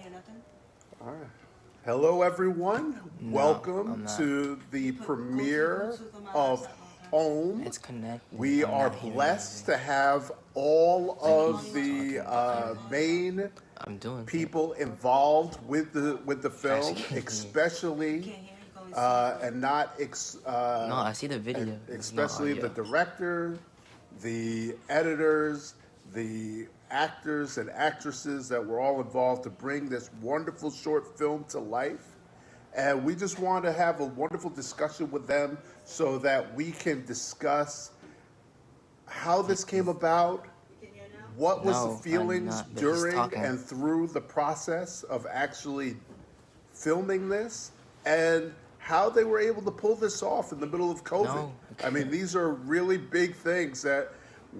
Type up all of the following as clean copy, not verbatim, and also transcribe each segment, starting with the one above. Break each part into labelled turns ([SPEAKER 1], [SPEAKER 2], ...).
[SPEAKER 1] All right. Hello, everyone.
[SPEAKER 2] No,
[SPEAKER 1] Welcome
[SPEAKER 2] I'm not.
[SPEAKER 1] to the premiere of Home.
[SPEAKER 2] It's connected.
[SPEAKER 1] We
[SPEAKER 2] I'm
[SPEAKER 1] are
[SPEAKER 2] not hearing
[SPEAKER 1] blessed to
[SPEAKER 2] anything.
[SPEAKER 1] have all
[SPEAKER 2] Like
[SPEAKER 1] of
[SPEAKER 2] he's
[SPEAKER 1] the
[SPEAKER 2] talking, but
[SPEAKER 1] main
[SPEAKER 2] I'm doing things.
[SPEAKER 1] people involved with the
[SPEAKER 2] I actually
[SPEAKER 1] film,
[SPEAKER 2] can't hear.
[SPEAKER 1] especially and not
[SPEAKER 2] No, I see the video. There's no
[SPEAKER 1] especially the
[SPEAKER 2] audio.
[SPEAKER 1] director, the editors, the actors and actresses that were all involved to bring this wonderful short film to life. And we just want to have a wonderful discussion with them so that we can discuss how this came about, what was the
[SPEAKER 2] No, I'm
[SPEAKER 1] feelings
[SPEAKER 2] not. But he's
[SPEAKER 1] during
[SPEAKER 2] talking.
[SPEAKER 1] and through the process of actually filming this, and how they were able to pull this off in the middle of COVID.
[SPEAKER 2] No.
[SPEAKER 1] I mean, these are really big things that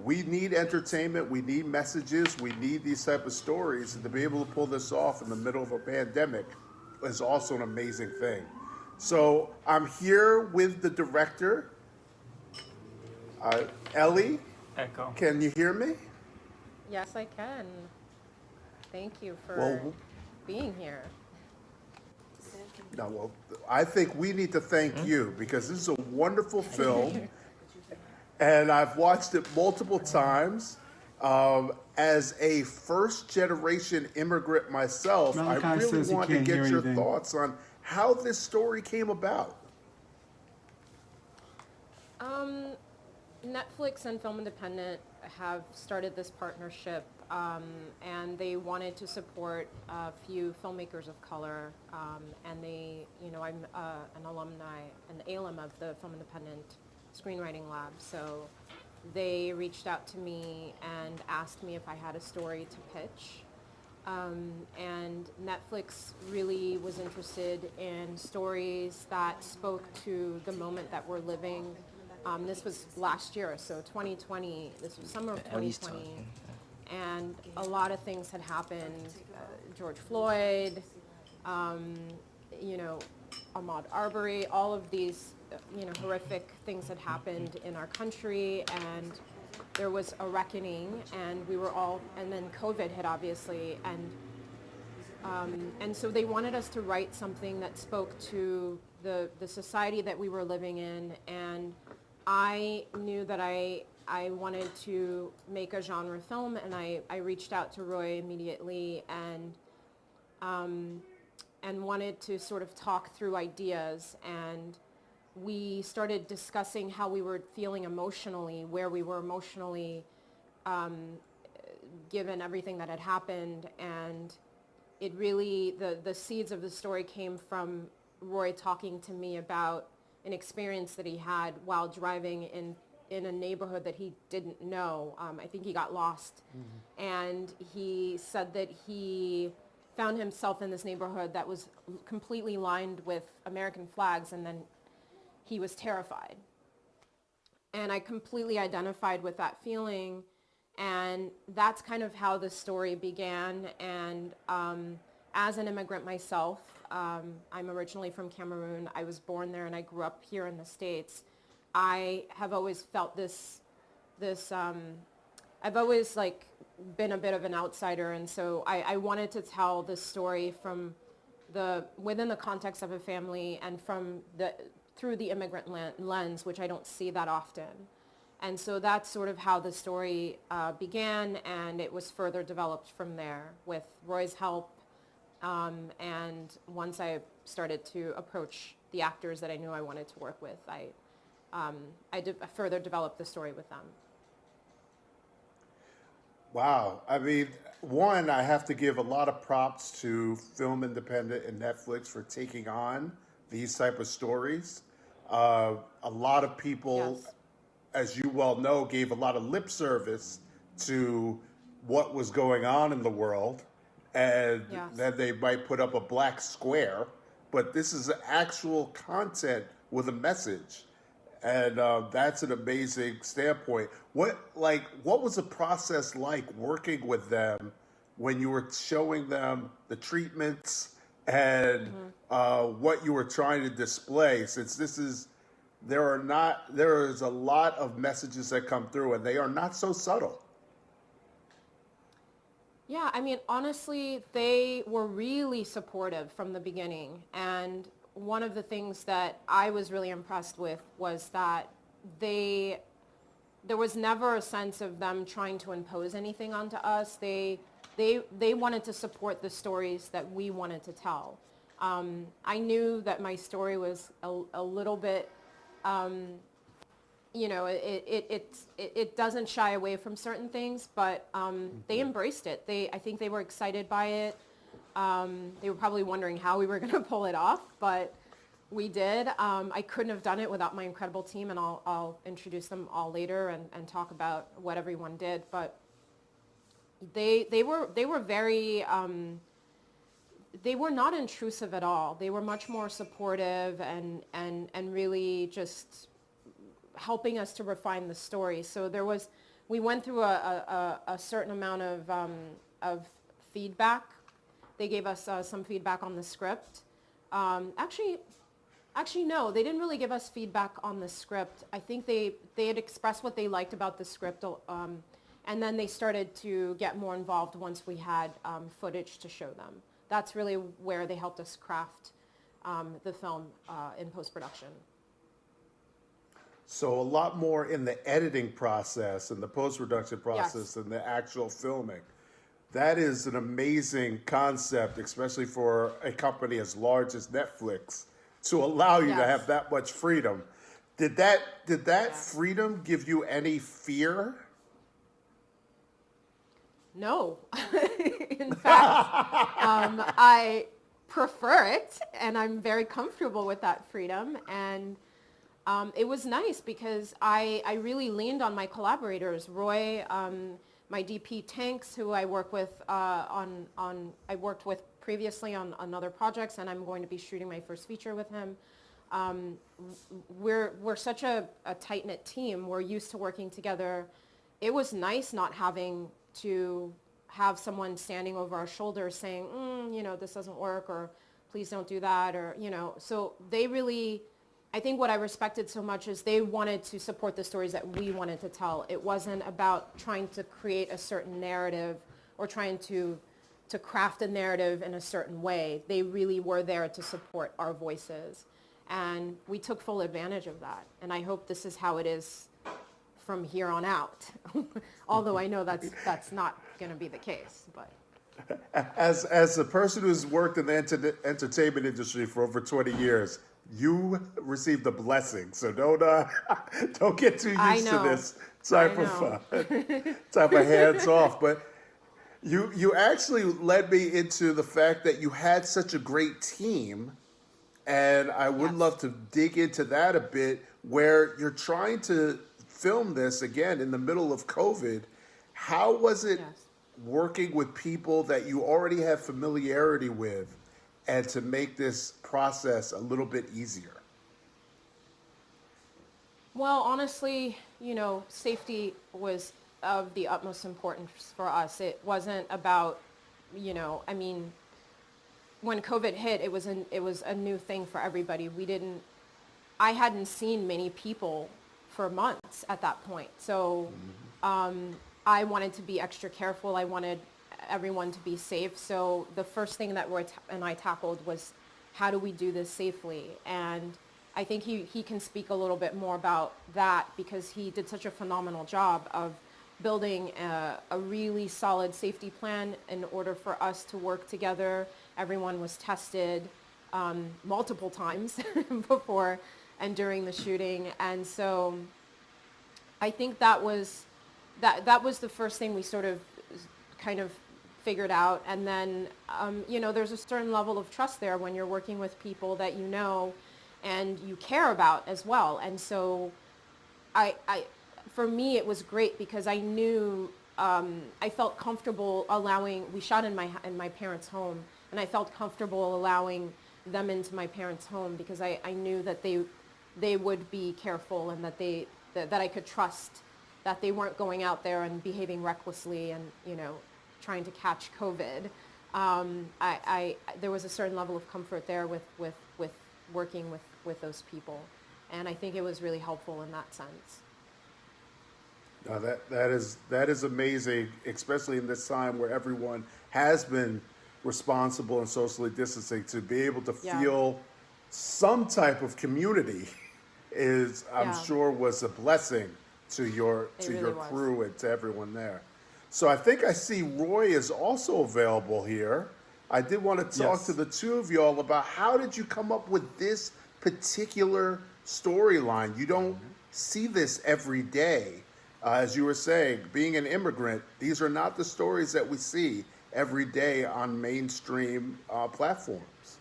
[SPEAKER 1] we need entertainment, we need messages, we need these type of stories, and to be able to pull this off in the middle of a pandemic is also an amazing thing. So I'm here with the director, Ellie.
[SPEAKER 3] Echo.
[SPEAKER 1] Can you hear me?
[SPEAKER 4] Yes, I can. Thank you for
[SPEAKER 1] Well,
[SPEAKER 4] being here.
[SPEAKER 1] no, well, I think we need to thank you because this is a wonderful film, and I've watched it multiple times. As a first-generation immigrant myself, I
[SPEAKER 3] Meliki
[SPEAKER 1] really
[SPEAKER 3] says he
[SPEAKER 1] want to
[SPEAKER 3] can't
[SPEAKER 1] get
[SPEAKER 3] hear
[SPEAKER 1] your
[SPEAKER 3] anything.
[SPEAKER 1] thoughts on how this story came about.
[SPEAKER 4] Netflix and Film Independent have started this partnership, and they wanted to support a few filmmakers of color. And they, I'm an alumni, an alum of the Film Independent Screenwriting Lab. So they reached out to me and asked me if I had a story to pitch. And Netflix really was interested in stories that spoke to the moment that we're living. This was last year, so 2020, this was summer of
[SPEAKER 2] Ellie's
[SPEAKER 4] 2020.
[SPEAKER 2] talking.
[SPEAKER 4] And a lot of things had happened. George Floyd, Ahmaud Arbery, all of these, horrific things had happened in our country, and there was a reckoning, and we were all, and then COVID hit, obviously, and so they wanted us to write something that spoke to the society that we were living in, and I knew that I wanted to make a genre film, and I reached out to Roy immediately and wanted to sort of talk through ideas, and we started discussing how we were feeling emotionally, where we were emotionally, given everything that had happened, and it really, the seeds of the story came from Roy talking to me about an experience that he had while driving in a neighborhood that he didn't know. I think he got lost. Mm-hmm. And he said that he found himself in this neighborhood that was completely lined with American flags, and then he was terrified. And I completely identified with that feeling, and that's kind of how the story began. And as an immigrant myself, I'm originally from Cameroon. I was born there and I grew up here in the States. I have always felt I've always been a bit of an outsider, and so I wanted to tell this story from within the context of a family and through the immigrant lens, which I don't see that often. And so that's sort of how the story began, and it was further developed from there with Roy's help. And once I started to approach the actors that I knew I wanted to work with, I further developed the story with them.
[SPEAKER 1] Wow. I mean, one, I have to give a lot of props to Film Independent and Netflix for taking on these type of stories. A lot of people,
[SPEAKER 4] Yes.
[SPEAKER 1] as you well know, gave a lot of lip service to what was going on in the world, and
[SPEAKER 4] Yes.
[SPEAKER 1] then they might put up a black square, but this is actual content with a message. And that's an amazing standpoint. What was the process like working with them when you were showing them the treatments and what you were trying to display? Since there is a lot of messages that come through, and they are not so subtle.
[SPEAKER 4] Yeah, I mean, honestly, they were really supportive from the beginning. And one of the things that I was really impressed with was that they, there was never a sense of them trying to impose anything onto us. They wanted to support the stories that we wanted to tell. I knew that my story was a little bit, you know, it doesn't shy away from certain things, but they embraced it. I think they were excited by it. They were probably wondering how we were going to pull it off, but we did. I couldn't have done it without my incredible team, and I'll introduce them all later and talk about what everyone did. But they were very, they were not intrusive at all. They were much more supportive and really just helping us to refine the story. So we went through a certain amount of feedback. They gave us some feedback on the script. Actually, no, they didn't really give us feedback on the script. I think they had expressed what they liked about the script, and then they started to get more involved once we had footage to show them. That's really where they helped us craft the film in post-production.
[SPEAKER 1] So a lot more in the editing process and the post-production process
[SPEAKER 4] Yes.
[SPEAKER 1] than the actual filming. That is an amazing concept, especially for a company as large as Netflix, to allow you to
[SPEAKER 4] Yes.
[SPEAKER 1] have that much freedom. Did that freedom give you any fear?
[SPEAKER 4] No. In fact, I prefer it, and I'm very comfortable with that freedom. And it was nice because I really leaned on my collaborators, Roy, my DP Tanks, who I work with I worked with previously on other projects, and I'm going to be shooting my first feature with him. We're such a tight-knit team. We're used to working together. It was nice not having to have someone standing over our shoulder saying, you know, this doesn't work, or please don't do that, or, you know. So they really, I think what I respected so much is they wanted to support the stories that we wanted to tell. It wasn't about trying to create a certain narrative or trying to craft a narrative in a certain way. They really were there to support our voices. And we took full advantage of that. And I hope this is how it is from here on out. Although I know that's not going to be the case. But
[SPEAKER 1] As a person who's worked in the entertainment industry for over 20 years, you received a blessing. So don't get too used to this type of hands off. But you actually led me into the fact that you had such a great team, and I would love to dig into that a bit, where you're trying to film this again in the middle of COVID. How was it working with people that you already have familiarity with, and to make this process a little bit easier?
[SPEAKER 4] Well, honestly, you know, safety was of the utmost importance for us. It wasn't about, you know, I mean, when COVID hit, it was a new thing for everybody. I hadn't seen many people for months at that point. So I wanted to be extra careful. I wanted everyone to be safe. So the first thing that Roy and I tackled was, how do we do this safely? And I think he can speak a little bit more about that, because he did such a phenomenal job of building a really solid safety plan in order for us to work together. Everyone was tested multiple times before and during the shooting. And so I think that was the first thing we sort of kind of figured out. And then, you know, there's a certain level of trust there when you're working with people that you know and you care about as well. And so for me, it was great because I knew, I felt comfortable we shot in my parents' home, and I felt comfortable allowing them into my parents' home because I knew that they would be careful, and that I could trust that they weren't going out there and behaving recklessly and, you know, trying to catch COVID. There was a certain level of comfort there with working with those people. And I think it was really helpful in that sense.
[SPEAKER 1] No, that is amazing, especially in this time where everyone has been responsible and socially distancing. To be able to
[SPEAKER 4] Yeah.
[SPEAKER 1] feel some type of community is, I'm
[SPEAKER 4] Yeah.
[SPEAKER 1] sure, was a blessing
[SPEAKER 4] It
[SPEAKER 1] to
[SPEAKER 4] really
[SPEAKER 1] your
[SPEAKER 4] was.
[SPEAKER 1] crew and to everyone there. So I think I see Roy is also available here. I did want to talk to
[SPEAKER 3] Yes.
[SPEAKER 1] the two of y'all about how did you come up with this particular storyline? You don't see this every day. As you were saying, being an immigrant, these are not the stories that we see every day on mainstream platforms.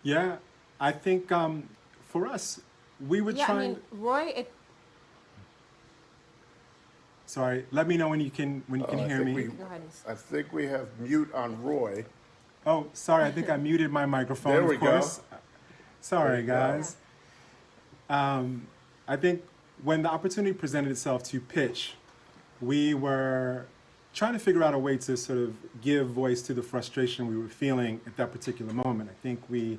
[SPEAKER 3] Yeah, I think for us, we were
[SPEAKER 4] Yeah, I
[SPEAKER 3] trying.
[SPEAKER 4] mean, Roy, it,
[SPEAKER 3] Sorry, let me know when you can
[SPEAKER 1] I
[SPEAKER 3] hear
[SPEAKER 1] think
[SPEAKER 3] me.
[SPEAKER 1] we,
[SPEAKER 4] go ahead and,
[SPEAKER 1] I think we have mute on Roy.
[SPEAKER 3] Oh, sorry, I think I muted my microphone.
[SPEAKER 1] There we
[SPEAKER 3] Of
[SPEAKER 1] go.
[SPEAKER 3] course.
[SPEAKER 1] There
[SPEAKER 3] Sorry,
[SPEAKER 1] you go.
[SPEAKER 4] yeah.
[SPEAKER 3] guys. I think when the opportunity presented itself to pitch, we were trying to figure out a way to sort of give voice to the frustration we were feeling at that particular moment. I think we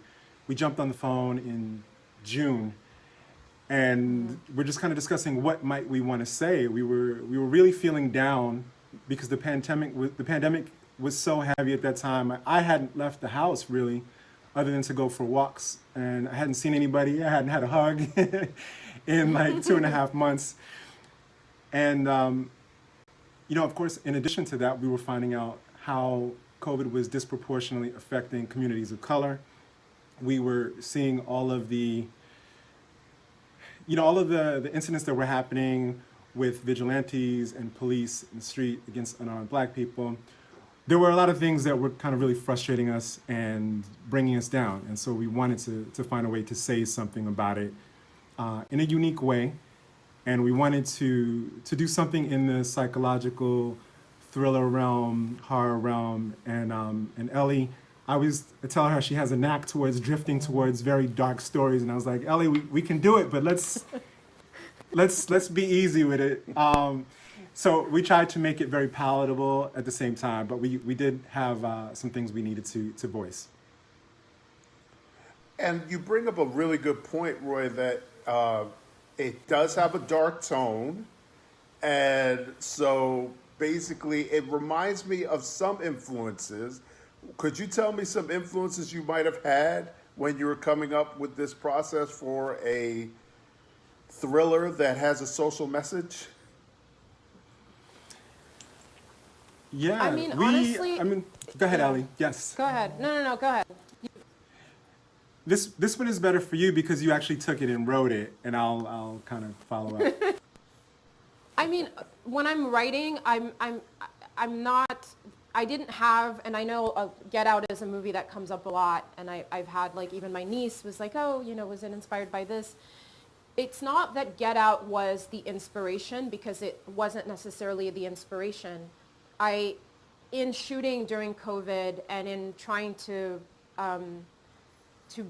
[SPEAKER 3] jumped on the phone in June, and we're just kind of discussing what might we want to say. We were really feeling down because the pandemic was so heavy at that time. I hadn't left the house really, other than to go for walks, and I hadn't seen anybody. I hadn't had a hug in like 2.5 months, and of course, in addition to that, we were finding out how COVID was disproportionately affecting communities of color. We were seeing all of the incidents that were happening with vigilantes and police in the street against unarmed black people. There were a lot of things that were kind of really frustrating us and bringing us down. And so we wanted to find a way to say something about it in a unique way. And we wanted to do something in the psychological thriller realm, horror realm. And Ellie, I was telling her she has a knack towards drifting towards very dark stories. And I was like, Ellie, we can do it, but let's be easy with it. So we tried to make it very palatable at the same time, but we did have some things we needed to voice.
[SPEAKER 1] And you bring up a really good point, Roy, that it does have a dark tone. And so basically, it reminds me of some influences. Could you tell me some influences you might have had when you were coming up with this process for a thriller that has a social message?
[SPEAKER 3] Yeah,
[SPEAKER 4] I mean, honestly,
[SPEAKER 3] go ahead,
[SPEAKER 4] yeah.
[SPEAKER 3] Ellie. Yes.
[SPEAKER 4] Go ahead. No, go ahead.
[SPEAKER 3] This one is better for you because you actually took it and wrote it, and I'll kind of follow up.
[SPEAKER 4] I mean, when I'm writing, I'm not, I didn't have, and I know Get Out is a movie that comes up a lot, and I've had, like, even my niece was like, oh, was it inspired by this? It's not that Get Out was the inspiration, because it wasn't necessarily the inspiration. In shooting during COVID and in trying to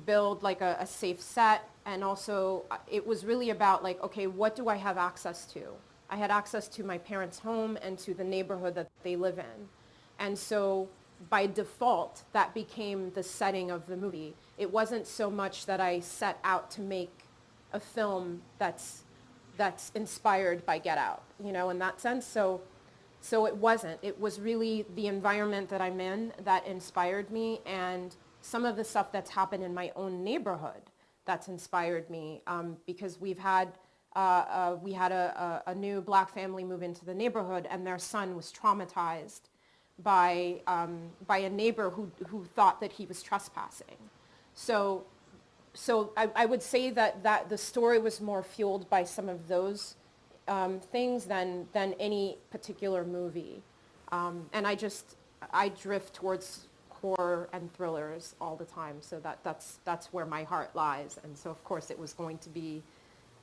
[SPEAKER 4] build like a safe set, and also it was really about like, okay, what do I have access to? I had access to my parents' home and to the neighborhood that they live in. And so by default, that became the setting of the movie. It wasn't so much that I set out to make a film that's inspired by Get Out, in that sense. So it wasn't. It was really the environment that I'm in that inspired me, and some of the stuff that's happened in my own neighborhood that's inspired me, because we had a new black family move into the neighborhood, and their son was traumatized by a neighbor who thought that he was trespassing. So I would say that the story was more fueled by some of those things than any particular movie. And I drift towards horror and thrillers all the time. So that's where my heart lies. And so of course it was going to be,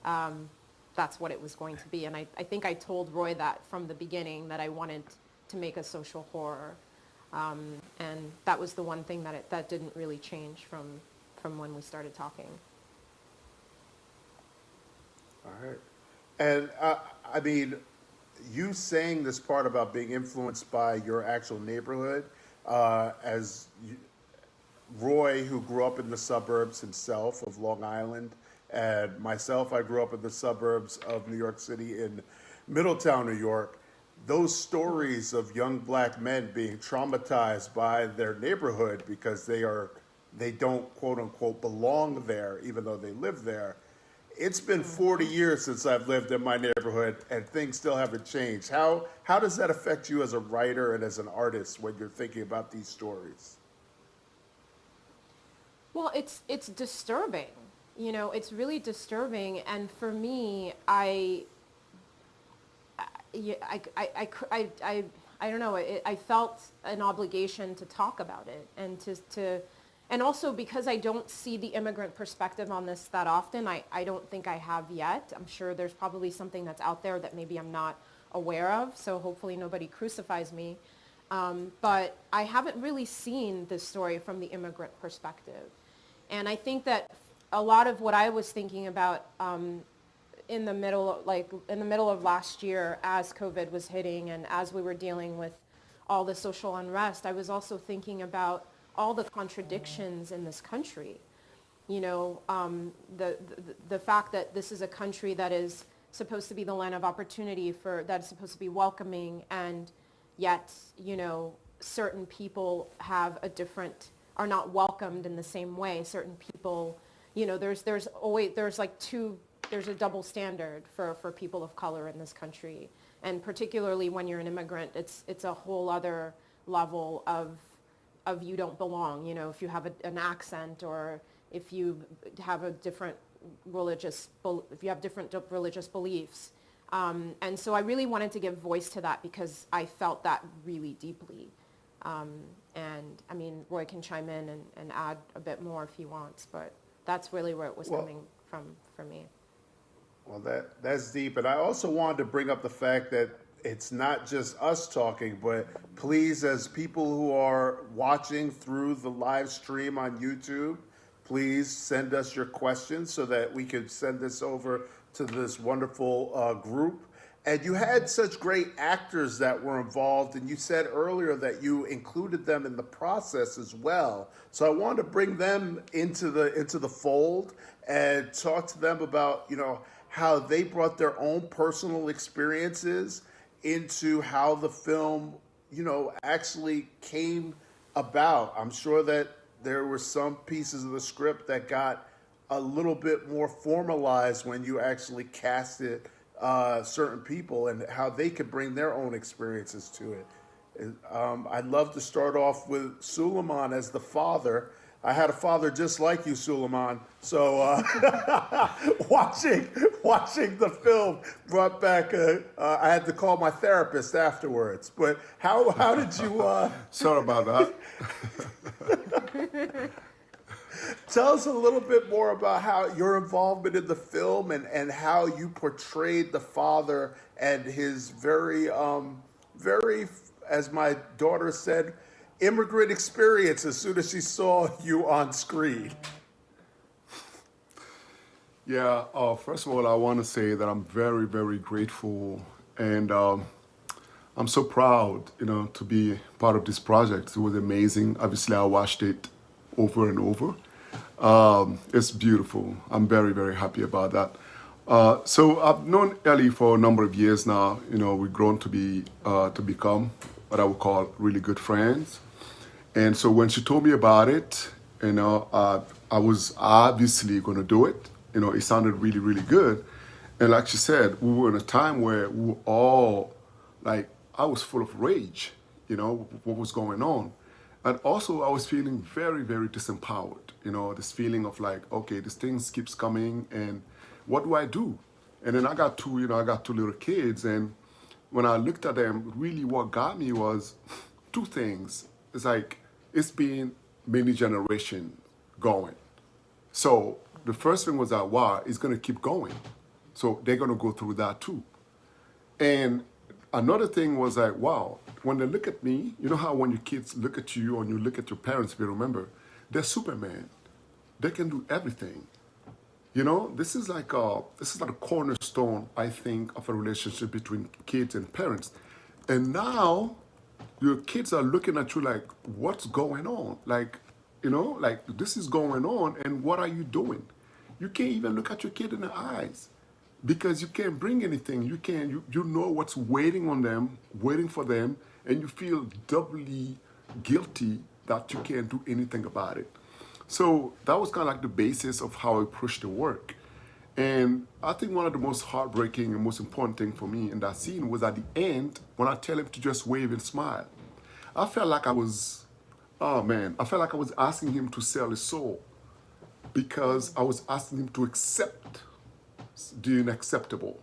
[SPEAKER 4] that's what it was going to be. And I think I told Roy that from the beginning, that I wanted to make a social horror. And that was the one thing that didn't really change from when we started talking.
[SPEAKER 1] All right. And I mean, you saying this part about being influenced by your actual neighborhood, Roy, who grew up in the suburbs himself of Long Island, And myself, I grew up in the suburbs of New York City in Middletown, New York. Those stories of young black men being traumatized by their neighborhood because they don't quote unquote belong there, even though they live there. It's been 40 years since I've lived in my neighborhood, and things still haven't changed. How does that affect you as a writer and as an artist when you're thinking about these stories?
[SPEAKER 4] Well, it's disturbing. It's really disturbing. And for me, I don't know. I felt an obligation to talk about it and and also because I don't see the immigrant perspective on this that often. I don't think I have yet. I'm sure there's probably something that's out there that maybe I'm not aware of. So hopefully nobody crucifies me. But I haven't really seen this story from the immigrant perspective. And I think that a lot of what I was thinking about in the middle of last year, as COVID was hitting and as we were dealing with all the social unrest, I was also thinking about all the contradictions in this country. The fact that this is a country that is supposed to be the land of opportunity that is supposed to be welcoming, and yet, certain people are not welcomed in the same way. Certain people, there's a double standard for people of color in this country. And particularly when you're an immigrant, it's a whole other level of you don't belong, if you have an accent, or if you have different religious beliefs. And so I really wanted to give voice to that because I felt that really deeply. And I mean, Roy can chime in and add a bit more if he wants, but that's really where it was coming from for me.
[SPEAKER 1] Well, that's deep. And I also wanted to bring up the fact that it's not just us talking, but please, as people who are watching through the live stream on YouTube, please send us your questions so that we could send this over to this wonderful group. And you had such great actors that were involved, and you said earlier that you included them in the process as well. So I wanted to bring them into the fold and talk to them about, how they brought their own personal experiences into how the film, actually came about. I'm sure that there were some pieces of the script that got a little bit more formalized when you actually casted certain people and how they could bring their own experiences to it. I'd love to start off with Souleymane as the father. I had a father just like you, Souleymane. So watching the film brought back I had to call my therapist afterwards. But how did you?
[SPEAKER 5] Sorry about that.
[SPEAKER 1] Tell us a little bit more about how your involvement in the film and how you portrayed the father and his very, as my daughter said, immigrant experience as soon as she saw you on screen.
[SPEAKER 5] Yeah, first of all, I want to say that I'm very, very grateful, and I'm so proud, to be part of this project. It was amazing. Obviously, I watched it over and over. It's beautiful. I'm very, very happy about that. So I've known Ellie for a number of years now. We've grown to become what I would call really good friends. And so when she told me about it, I was obviously going to do it. It sounded really, really good. And like she said, we were in a time where we were all, I was full of rage, what was going on. And also I was feeling very, very disempowered, this feeling of okay, this thing keeps coming and what do I do? And then I got two little kids, and when I looked at them, really what got me was two things. It's been many generations going. So the first thing was that, wow, it's going to keep going. So they're going to go through that too. And another thing was wow, when they look at me, you know how when your kids look at you and you look at your parents, if you remember, they're Superman. They can do everything. This is like a cornerstone, I think, of a relationship between kids and parents. And now your kids are looking at you like, what's going on? This is going on, and what are you doing? you can't even look at your kid in the eyes because you can't bring anything. You know what's waiting on them, waiting for them, and you feel doubly guilty that you can't do anything about it. So that was kind of like the basis of how I approached the work. And I think one of the most heartbreaking and most important thing for me in that scene was at the end when I tell him to just wave and smile. I felt like I was, oh man, I felt like I was asking him to sell his soul because I was asking him to accept the unacceptable,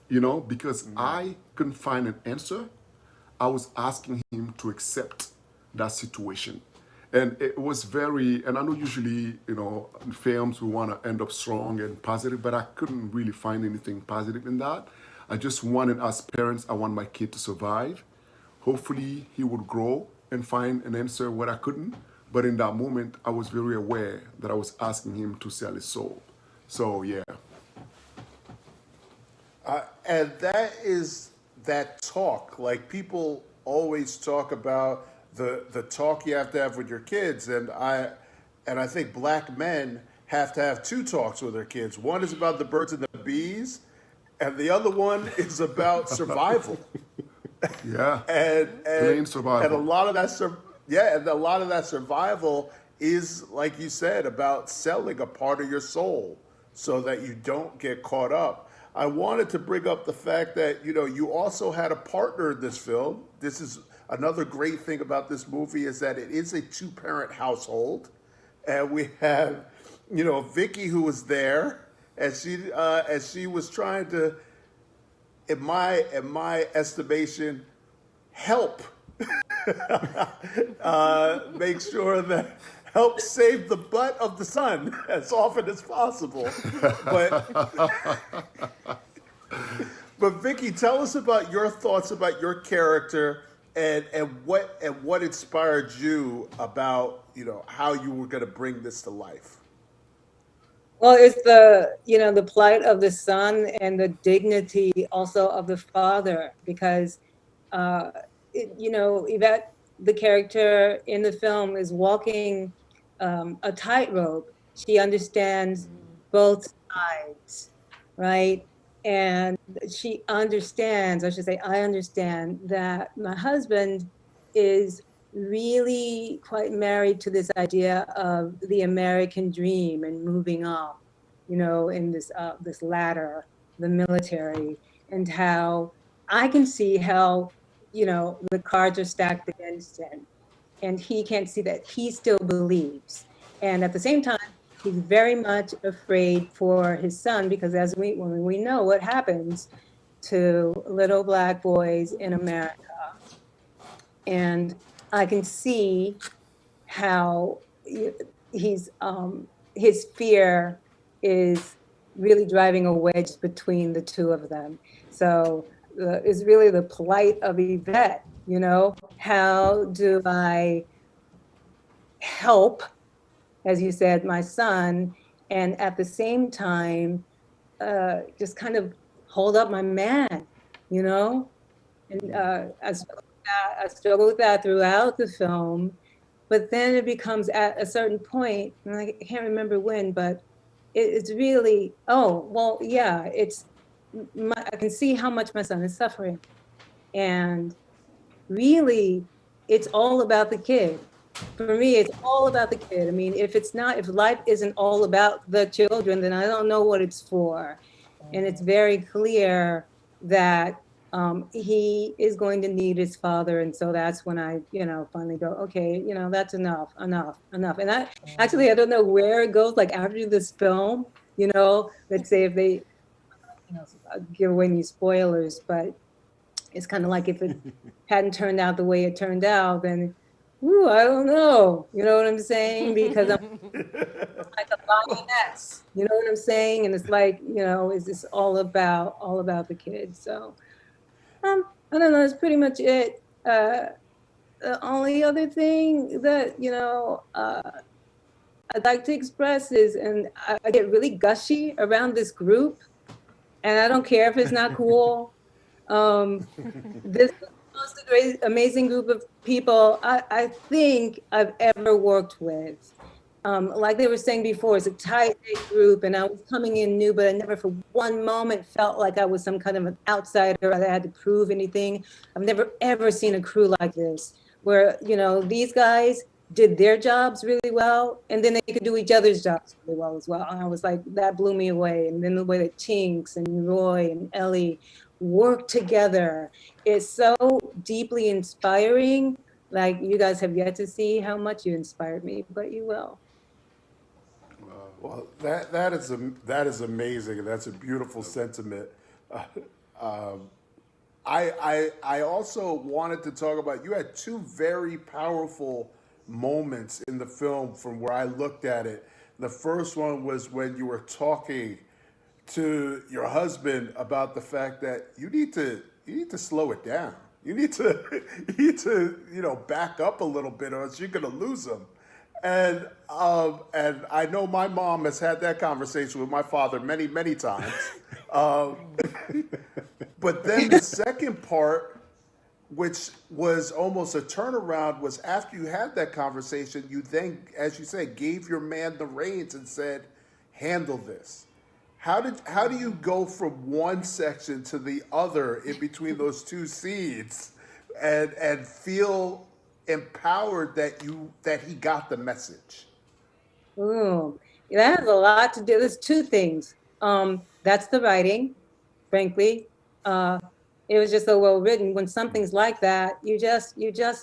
[SPEAKER 5] because I couldn't find an answer. I was asking him to accept that situation. And it was and I know usually, in films we want to end up strong and positive, but I couldn't really find anything positive in that. I just wanted, as parents, I want my kid to survive. Hopefully he would grow and find an answer where I couldn't. But in that moment, I was very aware that I was asking him to sell his soul. So, yeah.
[SPEAKER 1] And that is that talk. Like, people always talk about the talk you have to have with your kids, and I think black men have to have two talks with their kids. One is about the birds and the bees, and the other one is about survival.
[SPEAKER 5] Yeah,
[SPEAKER 1] and
[SPEAKER 5] survival.
[SPEAKER 1] And a lot of that survival is, like you said, about selling a part of your soul so that you don't get caught up. I wanted to bring up the fact that you also had a partner in this film. This is another great thing about this movie, is that it is a two-parent household, and we have, Vickie, who was there, and she was trying to, in my estimation, help help save the butt of the son as often as possible, but Vickie, tell us about your thoughts about your character. And what inspired you about how you were going to bring this to life?
[SPEAKER 6] Well, it's the plight of the son and the dignity also of the father, because Yvette, the character in the film, is walking a tightrope. She understands both sides, right? And she understands, I should say, I understand that my husband is really quite married to this idea of the American dream and moving up, in this ladder, the military, and how I can see how, the cards are stacked against him, and he can't see that he still believes. And at the same time, he's very much afraid for his son, because when we know what happens to little black boys in America. And I can see how his fear is really driving a wedge between the two of them. So it's really the plight of Yvette, how do I help, as you said, my son, and at the same time, just kind of hold up my man, And I struggle with that throughout the film, but then it becomes at a certain point, and I can't remember when, but it's really, I can see how much my son is suffering, and really, it's all about the kid. For me, it's all about the kid. I mean, if life isn't all about the children, then I don't know what it's for. And it's very clear that he is going to need his father. And so that's when I, finally go, okay, that's enough. And I don't know where it goes, like after this film, let's say if they, give away any spoilers, but it's kind of like if it hadn't turned out the way it turned out, then I don't know. You know what I'm saying? Because I'm like a lioness. You know what I'm saying? And it's like, is this all about the kids? So I don't know. That's pretty much it. The only other thing that I'd like to express is, and I get really gushy around this group, and I don't care if it's not cool. This is the great, amazing group of people I think I've ever worked with. like they were saying before, it's a tight-knit group, and I was coming in new, but I never for one moment felt like I was some kind of an outsider, that I had to prove anything. I've never, ever seen a crew like this, where, you know, these guys did their jobs really well, and then they could do each other's jobs really well as well. And I was like, that blew me away. And then the way that Chinks and Roy and Ellie work together is so deeply inspiring. Like, you guys have yet to see how much you inspired me, but you will.
[SPEAKER 1] Well, that is amazing, and that's a beautiful sentiment. I also wanted to talk about, you had two very powerful moments in the film from where I looked at it. The first one was when you were talking to your husband about the fact that you need to slow it down. You need to back up a little bit, or else you're gonna lose him. And I know my mom has had that conversation with my father many, many times. But then the second part, which was almost a turnaround, was after you had that conversation, you then, as you say, gave your man the reins and said, handle this. How do you go from one section to the other in between those two scenes and feel empowered that he got the message?
[SPEAKER 6] Ooh, that has a lot to do. There's two things. That's the writing, frankly. It was just so well written. When something's like that, you just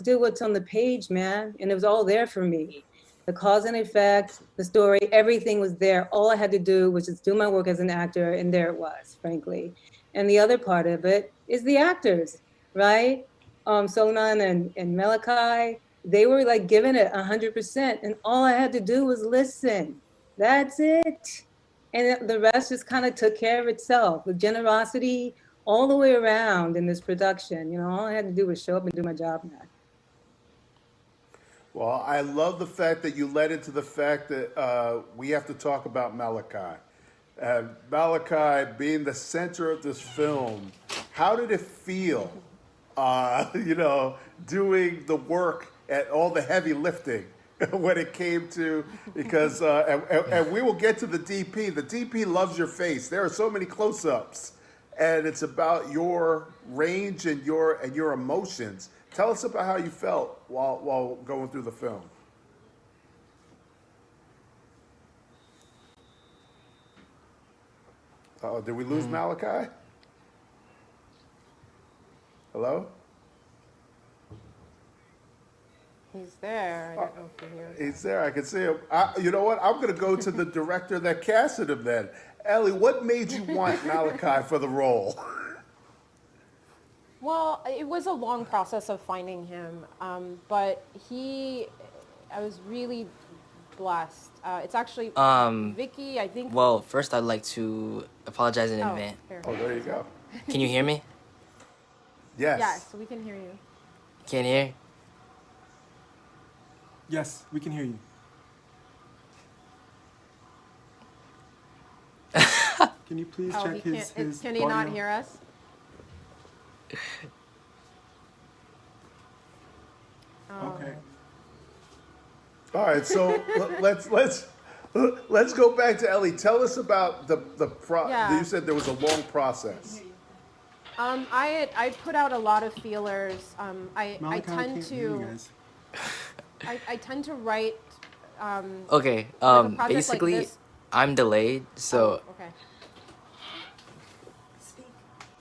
[SPEAKER 6] do what's on the page, man. And it was all there for me. The cause and effect, the story, everything was there. All I had to do was just do my work as an actor, and there it was, frankly. And the other part of it is the actors, right? Souleymane and Meliki, they were like giving it 100%, and all I had to do was listen. That's it. And the rest just kind of took care of itself with generosity all the way around in this production. You know, all I had to do was show up and do my job, man.
[SPEAKER 1] Well, I love the fact that you led into the fact that we have to talk about Meliki. Meliki being the center of this film, how did it feel, doing the work at all the heavy lifting when it came to, because, and we will get to the DP. The DP loves your face. There are so many close-ups, and it's about your range and your emotions. Tell us about how you felt while going through the film. Oh, did we lose Meliki? Hello?
[SPEAKER 4] He's there. I don't know if you hear him.
[SPEAKER 1] He's there. I can see him. You know what? I'm going to go to the director that casted him then. Ellie, what made you want Meliki for the role?
[SPEAKER 4] Well, it was a long process of finding him, but I was really blessed. It's actually Vickie, I think.
[SPEAKER 2] Well, first I'd like to apologize in advance.
[SPEAKER 1] Oh, there you go.
[SPEAKER 2] Can you hear me?
[SPEAKER 1] Yes.
[SPEAKER 4] Yes, we can hear you.
[SPEAKER 2] Can't hear?
[SPEAKER 3] Yes, we can hear you. Can you please check his
[SPEAKER 4] Can he not hear us?
[SPEAKER 3] Okay.
[SPEAKER 1] All right, so let's go back to Ellie. Tell us about
[SPEAKER 4] Yeah.
[SPEAKER 1] You said there was a long process.
[SPEAKER 4] I put out a lot of feelers. I tend to write.
[SPEAKER 2] Okay. Basically, like I'm delayed, so.
[SPEAKER 4] Oh, okay.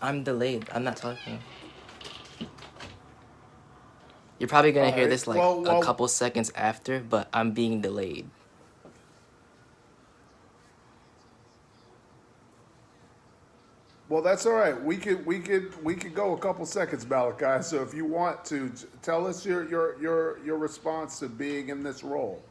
[SPEAKER 2] I'm delayed. I'm not talking. You're probably gonna hear this like a couple seconds after, but I'm being delayed.
[SPEAKER 1] Well, that's all right. We could go a couple seconds, Meliki. So if you want to tell us your response to being in this role.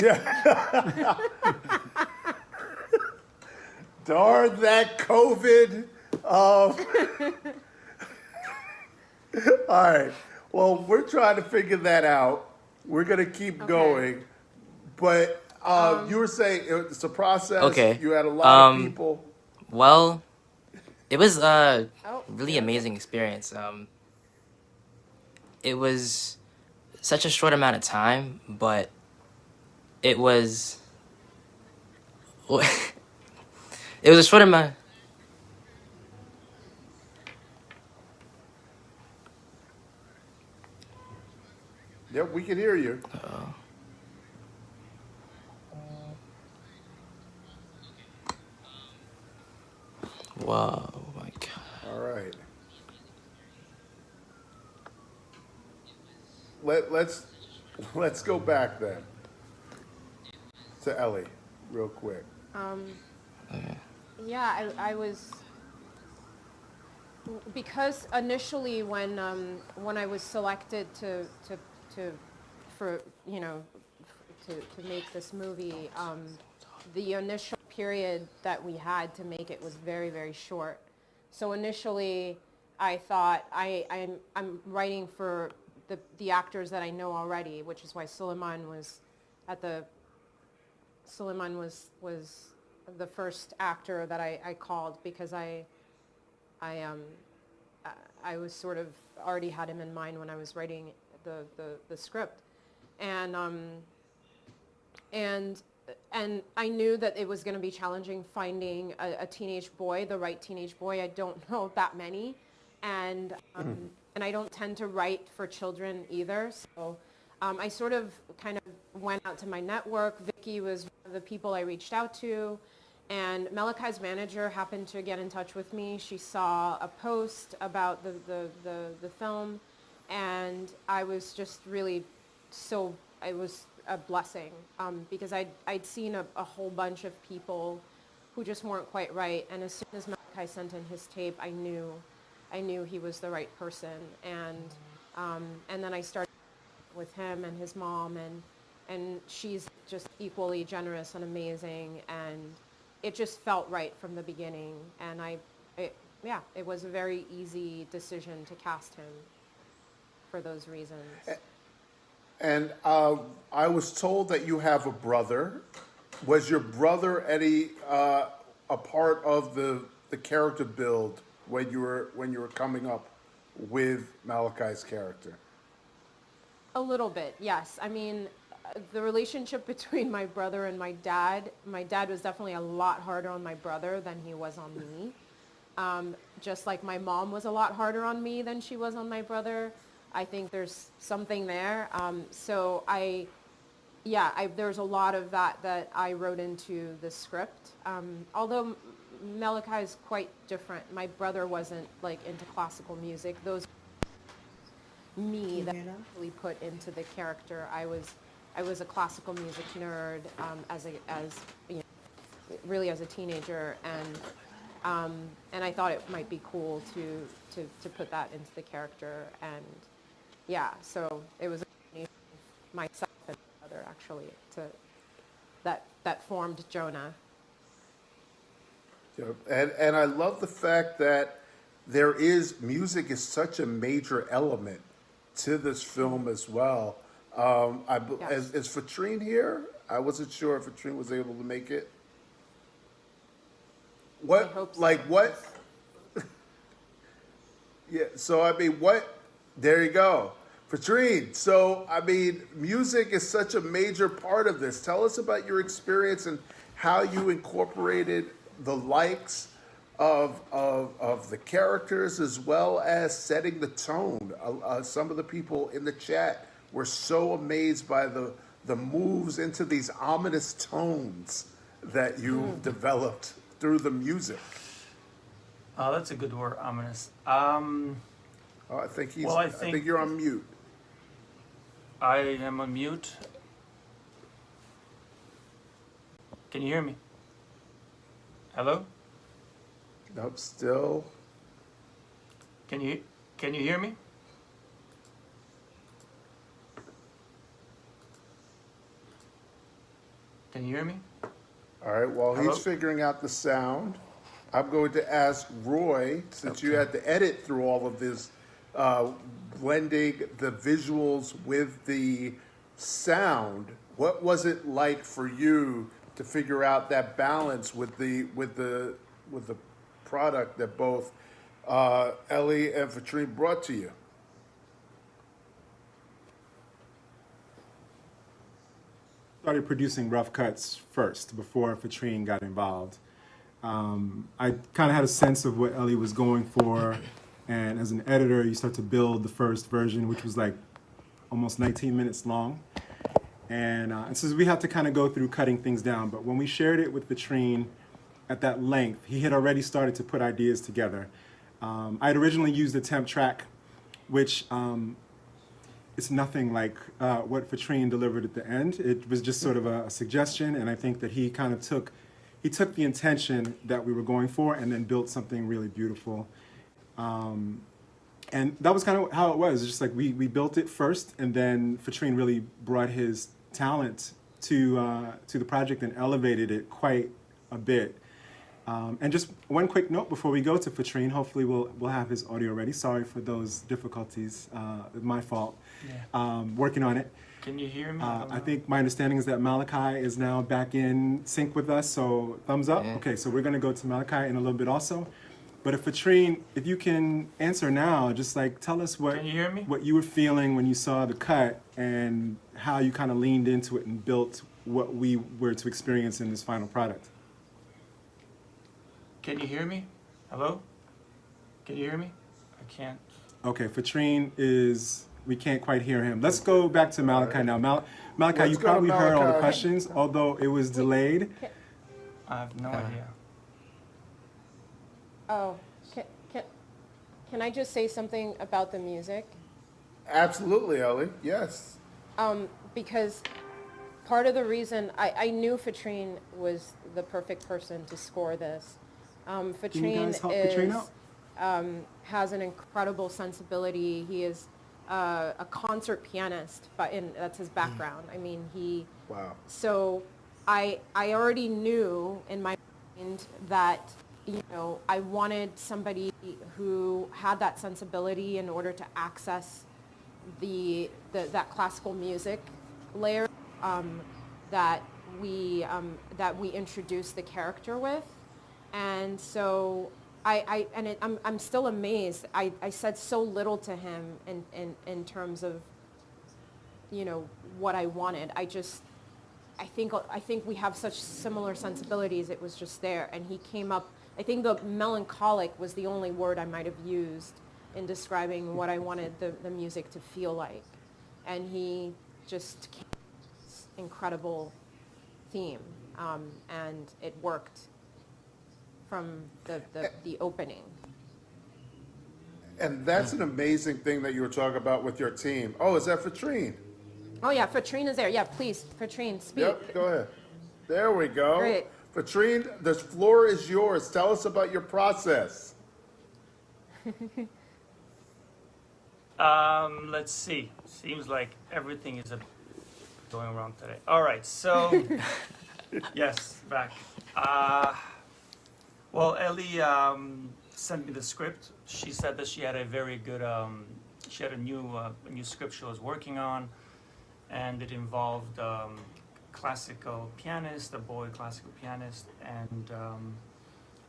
[SPEAKER 1] Yeah. Darn that COVID. All right. Well, we're trying to figure that out. We're going to keep going. But You were saying it's a process.
[SPEAKER 2] Okay.
[SPEAKER 1] You had a lot of people.
[SPEAKER 2] Well, it was a really amazing experience. It was such a short amount of time, but it was it was a short amount.
[SPEAKER 1] Yep, we can hear you.
[SPEAKER 2] Whoa, oh my God.
[SPEAKER 1] All right. Let's go back then to Ellie, real quick.
[SPEAKER 4] Yeah, I was, because initially when I was selected for to make this movie, the initial period that we had to make it was very, very short. So initially, I thought I'm writing for the actors that I know already, which is why Souleymane was the first actor that I called, because I was sort of already had him in mind when I was writing the script, and I knew that it was going to be challenging finding a teenage boy, the right teenage boy. I don't know that many, and I don't tend to write for children either. So I sort of kind of went out to my network. Vickie was one of the people I reached out to, and Meliki's manager happened to get in touch with me. She saw a post about the film, and I was just really it was a blessing, because I'd seen a whole bunch of people who just weren't quite right, and as soon as Meliki sent in his tape, I knew he was the right person, and then I started with him and his mom, and she's just equally generous and amazing, and it just felt right from the beginning, and it was a very easy decision to cast him for those reasons.
[SPEAKER 1] And I was told that you have a brother. Was your brother any a part of the character build when you were coming up with Meliki's character?
[SPEAKER 4] A little bit, yes. I mean, the relationship between my brother and my dad was definitely a lot harder on my brother than he was on me. Just like my mom was a lot harder on me than she was on my brother. I think there's something there. So there's a lot of that I wrote into the script. Although Meliki is quite different. My brother wasn't like into classical music. Those me that really put into the character. I was a classical music nerd as really as a teenager, and I thought it might be cool to put that into the character, and so it was myself and my brother actually that formed Jonah.
[SPEAKER 1] And I love the fact that music is such a major element to this film as well. Is Fatrine here? I wasn't sure if Fatrine was able to make it. What?
[SPEAKER 4] I hope so.
[SPEAKER 1] Like what? Yeah. So I mean, what? There you go, Fatrine. So I mean, music is such a major part of this. Tell us about your experience and how you incorporated the likes of the characters as well as setting the tone. Some of the people in the chat were so amazed by the moves into these ominous tones that you developed through the music.
[SPEAKER 7] Oh, that's a good word, ominous.
[SPEAKER 1] I think I think you're on mute.
[SPEAKER 7] I am on mute. Can you hear me? Hello?
[SPEAKER 1] Nope, still.
[SPEAKER 7] Can you hear me? Can you hear me?
[SPEAKER 1] All right, while
[SPEAKER 7] Hello?
[SPEAKER 1] he's figuring out the sound, I'm going to ask Roy, since you had to edit through all of this, blending the visuals with the sound, What was it like for you to figure out that balance with the product that both Ellie and Vitrine brought to you?
[SPEAKER 3] Started producing rough cuts first before Vitrine got involved. I kind of had a sense of what Ellie was going for, and as an editor, you start to build the first version, which was like almost 19 minutes long. And so we had to kind of go through cutting things down. But when we shared it with Vitrine at that length, he had already started to put ideas together. I had originally used the temp track, which it's nothing like what Vitrine delivered at the end. It was just sort of a suggestion, and I think that he kind of took the intention that we were going for and then built something really beautiful. And that was kind of how it was. Just like we built it first, and then Vitrine really brought his talent to the project and elevated it quite a bit. And just one quick note before we go to Vitrine. Hopefully we'll have his audio ready. Sorry for those difficulties. My fault.
[SPEAKER 7] Yeah.
[SPEAKER 3] Working on it.
[SPEAKER 7] Can you hear me?
[SPEAKER 3] I think my understanding is that Meliki is now back in sync with us, so thumbs up.
[SPEAKER 2] Yeah.
[SPEAKER 3] Okay, so we're gonna go to Meliki in a little bit also. But if Vitrine, if you can answer now, just like tell us
[SPEAKER 7] Can you hear me?
[SPEAKER 3] what you were feeling when you saw the cut and how you kind of leaned into it and built what we were to experience in this final product.
[SPEAKER 7] Can you hear me? Hello? Can you hear me? I can't.
[SPEAKER 3] Okay, Vitrine we can't quite hear him. Let's go back to Meliki now. Meliki,
[SPEAKER 1] Let's
[SPEAKER 3] you
[SPEAKER 1] go to
[SPEAKER 3] probably heard all the
[SPEAKER 1] Meliki.
[SPEAKER 3] questions, although it was delayed.
[SPEAKER 7] I have no idea.
[SPEAKER 4] Oh, can I just say something about the music?
[SPEAKER 1] Absolutely, Ellie. Yes.
[SPEAKER 4] Because part of the reason I knew Vitrine was the perfect person to score this.
[SPEAKER 3] Can you
[SPEAKER 4] Vitrine
[SPEAKER 3] guys help Vitrine out?
[SPEAKER 4] has an incredible sensibility. He is a concert pianist, that's his background. I mean,
[SPEAKER 1] Wow.
[SPEAKER 4] So I already knew in my mind that, I wanted somebody who had that sensibility in order to access that classical music layer that we introduced the character with. And so I'm still amazed. I said so little to him in terms of, what I wanted. I think we have such similar sensibilities. It was just there, and he came up. I think the melancholic was the only word I might have used in describing what I wanted the music to feel like, and he just came up with this incredible theme, and it worked from the opening.
[SPEAKER 1] And that's an amazing thing that you were talking about with your team. Oh, is that Vitrine?
[SPEAKER 4] Oh yeah, Vitrine is there. Yeah, please, Vitrine, speak.
[SPEAKER 1] Yep, go ahead. There we go.
[SPEAKER 4] Great.
[SPEAKER 1] Vitrine, the floor is yours. Tell us about your process.
[SPEAKER 7] Let's see. Seems like everything is going wrong today. All right, so yes, back. Well, Ellie sent me the script. She said that she had a very good, she had a new script she was working on, and it involved classical pianist, a boy classical pianist, and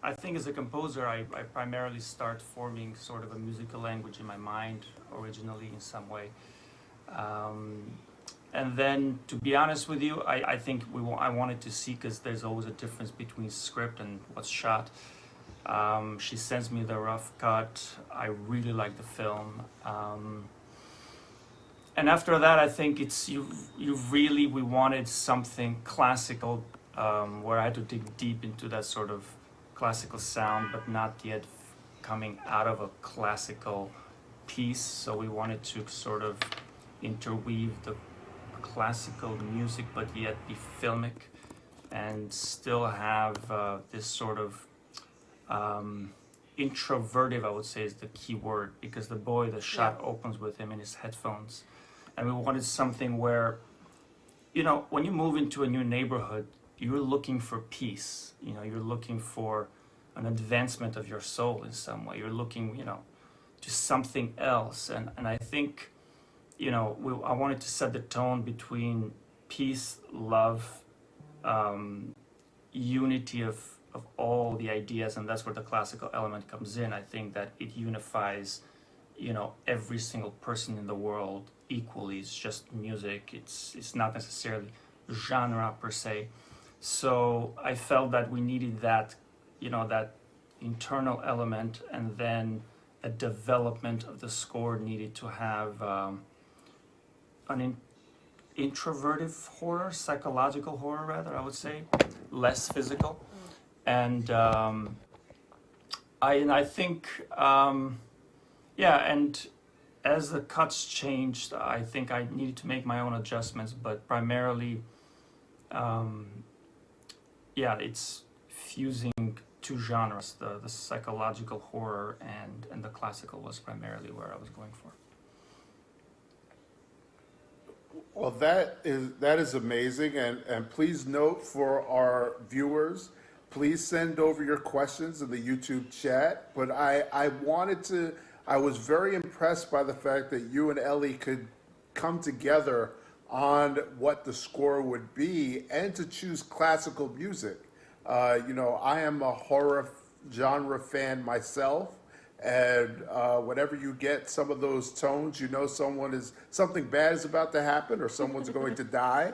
[SPEAKER 7] I think as a composer, I primarily start forming sort of a musical language in my mind originally in some way. And then, to be honest with you, I think I wanted to see, because there's always a difference between script and what's shot. She sends me the rough cut. I really like the film. And after that, I think we wanted something classical, where I had to dig deep into that sort of classical sound, but not yet coming out of a classical piece. So we wanted to sort of interweave the classical music, but yet be filmic, and still have this sort of introverted, I would say, is the key word, because the shot opens with him in his headphones. And we wanted something where, when you move into a new neighborhood, you're looking for peace. You're looking for an advancement of your soul in some way. You're looking, to something else. And I think, I wanted to set the tone between peace, love, unity of all the ideas, and that's where the classical element comes in. I think that it unifies, every single person in the world equally. It's just music. It's not necessarily genre per se. So I felt that we needed that, that internal element, and then a development of the score needed to have an introverted horror, psychological horror rather, I would say, less physical. And I think, and as the cuts changed, I think I needed to make my own adjustments, but primarily, it's fusing two genres, the psychological horror and the classical was primarily where I was going for.
[SPEAKER 1] Well, that is amazing, and please note for our viewers, please send over your questions in the YouTube chat. But I was very impressed by the fact that you and Ellie could come together on what the score would be and to choose classical music. I am a horror genre fan myself, and whenever you get some of those tones, something bad is about to happen or someone's going to die.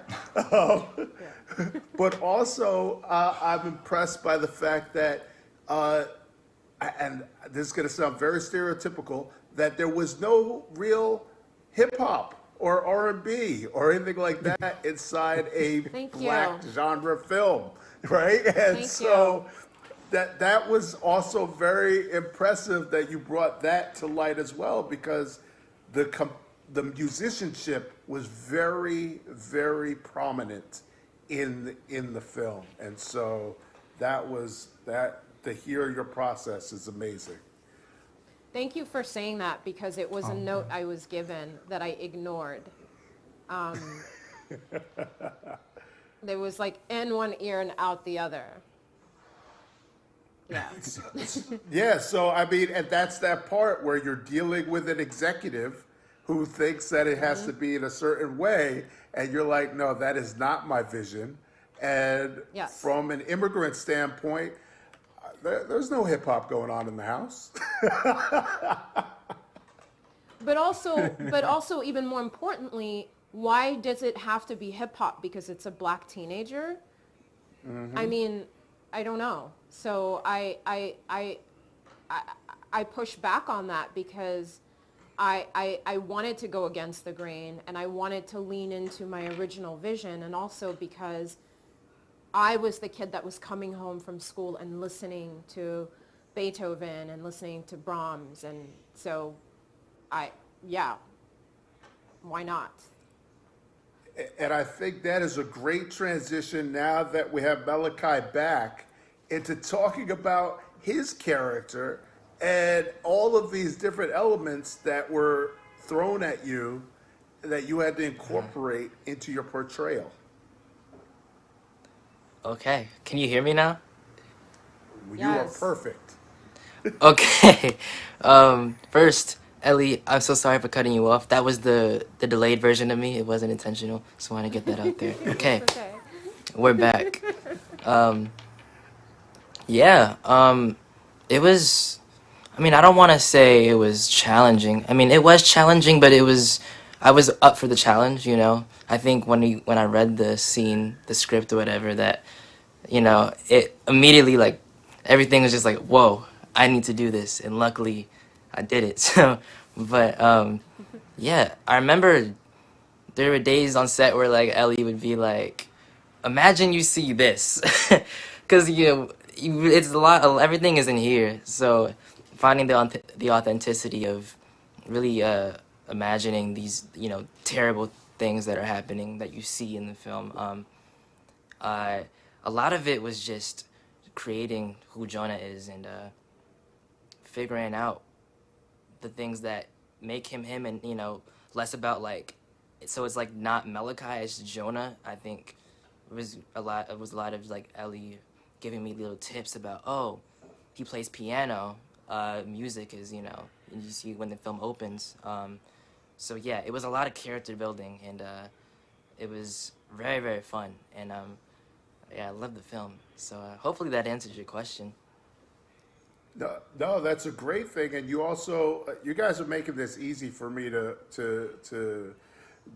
[SPEAKER 1] But also, I'm impressed by the fact that, and this is going to sound very stereotypical, that there was no real hip hop or R&B or anything like that inside a black genre film, right? And so that was also very impressive that you brought that to light as well, because the musicianship was very, very prominent in the film, and so to hear your process is amazing.
[SPEAKER 4] Thank you for saying that, because it was a note I was given that I ignored. There was like in one ear and out the other. Yeah.
[SPEAKER 1] Yeah, so I mean, and that's that part where you're dealing with an executive who thinks that it has to be in a certain way, and you're like, no, that is not my vision. And from an immigrant standpoint, there's no hip hop going on in the house.
[SPEAKER 4] But also, even more importantly, why does it have to be hip hop? Because it's a black teenager? Mm-hmm. I mean, I don't know. So I push back on that, because I wanted to go against the grain, and I wanted to lean into my original vision, and also because I was the kid that was coming home from school and listening to Beethoven and listening to Brahms, and so why not?
[SPEAKER 1] And I think that is a great transition, now that we have Meliki back, into talking about his character and all of these different elements that were thrown at you that you had to incorporate into your portrayal.
[SPEAKER 2] Okay, can you hear me now?
[SPEAKER 1] You are perfect.
[SPEAKER 2] Okay. First, Ellie, I'm so sorry for cutting you off. That was the delayed version of me. It wasn't intentional. Just want to get that out there. Okay. We're back. It was, I don't want to say it was challenging. It was challenging, but I was up for the challenge, I think when I read the scene, the script or whatever, that, it immediately, like, everything was just like, whoa, I need to do this. And luckily, I did it. So, but, I remember there were days on set where, like, Ellie would be like, imagine you see this. Because, it's a lot of, everything is in here. So finding the authenticity of really imagining these, terrible things that are happening that you see in the film. A lot of it was just creating who Jonah is and figuring out the things that make him him, and less about like, so it's like not Meliki, it's Jonah. I think it was a lot of like Ellie giving me little tips about, oh, he plays piano, music is, and you see when the film opens. So yeah, it was a lot of character building, and it was very, very fun. And yeah, I love the film. So hopefully that answers your question.
[SPEAKER 1] No, no, that's a great thing, and you also you guys are making this easy for me to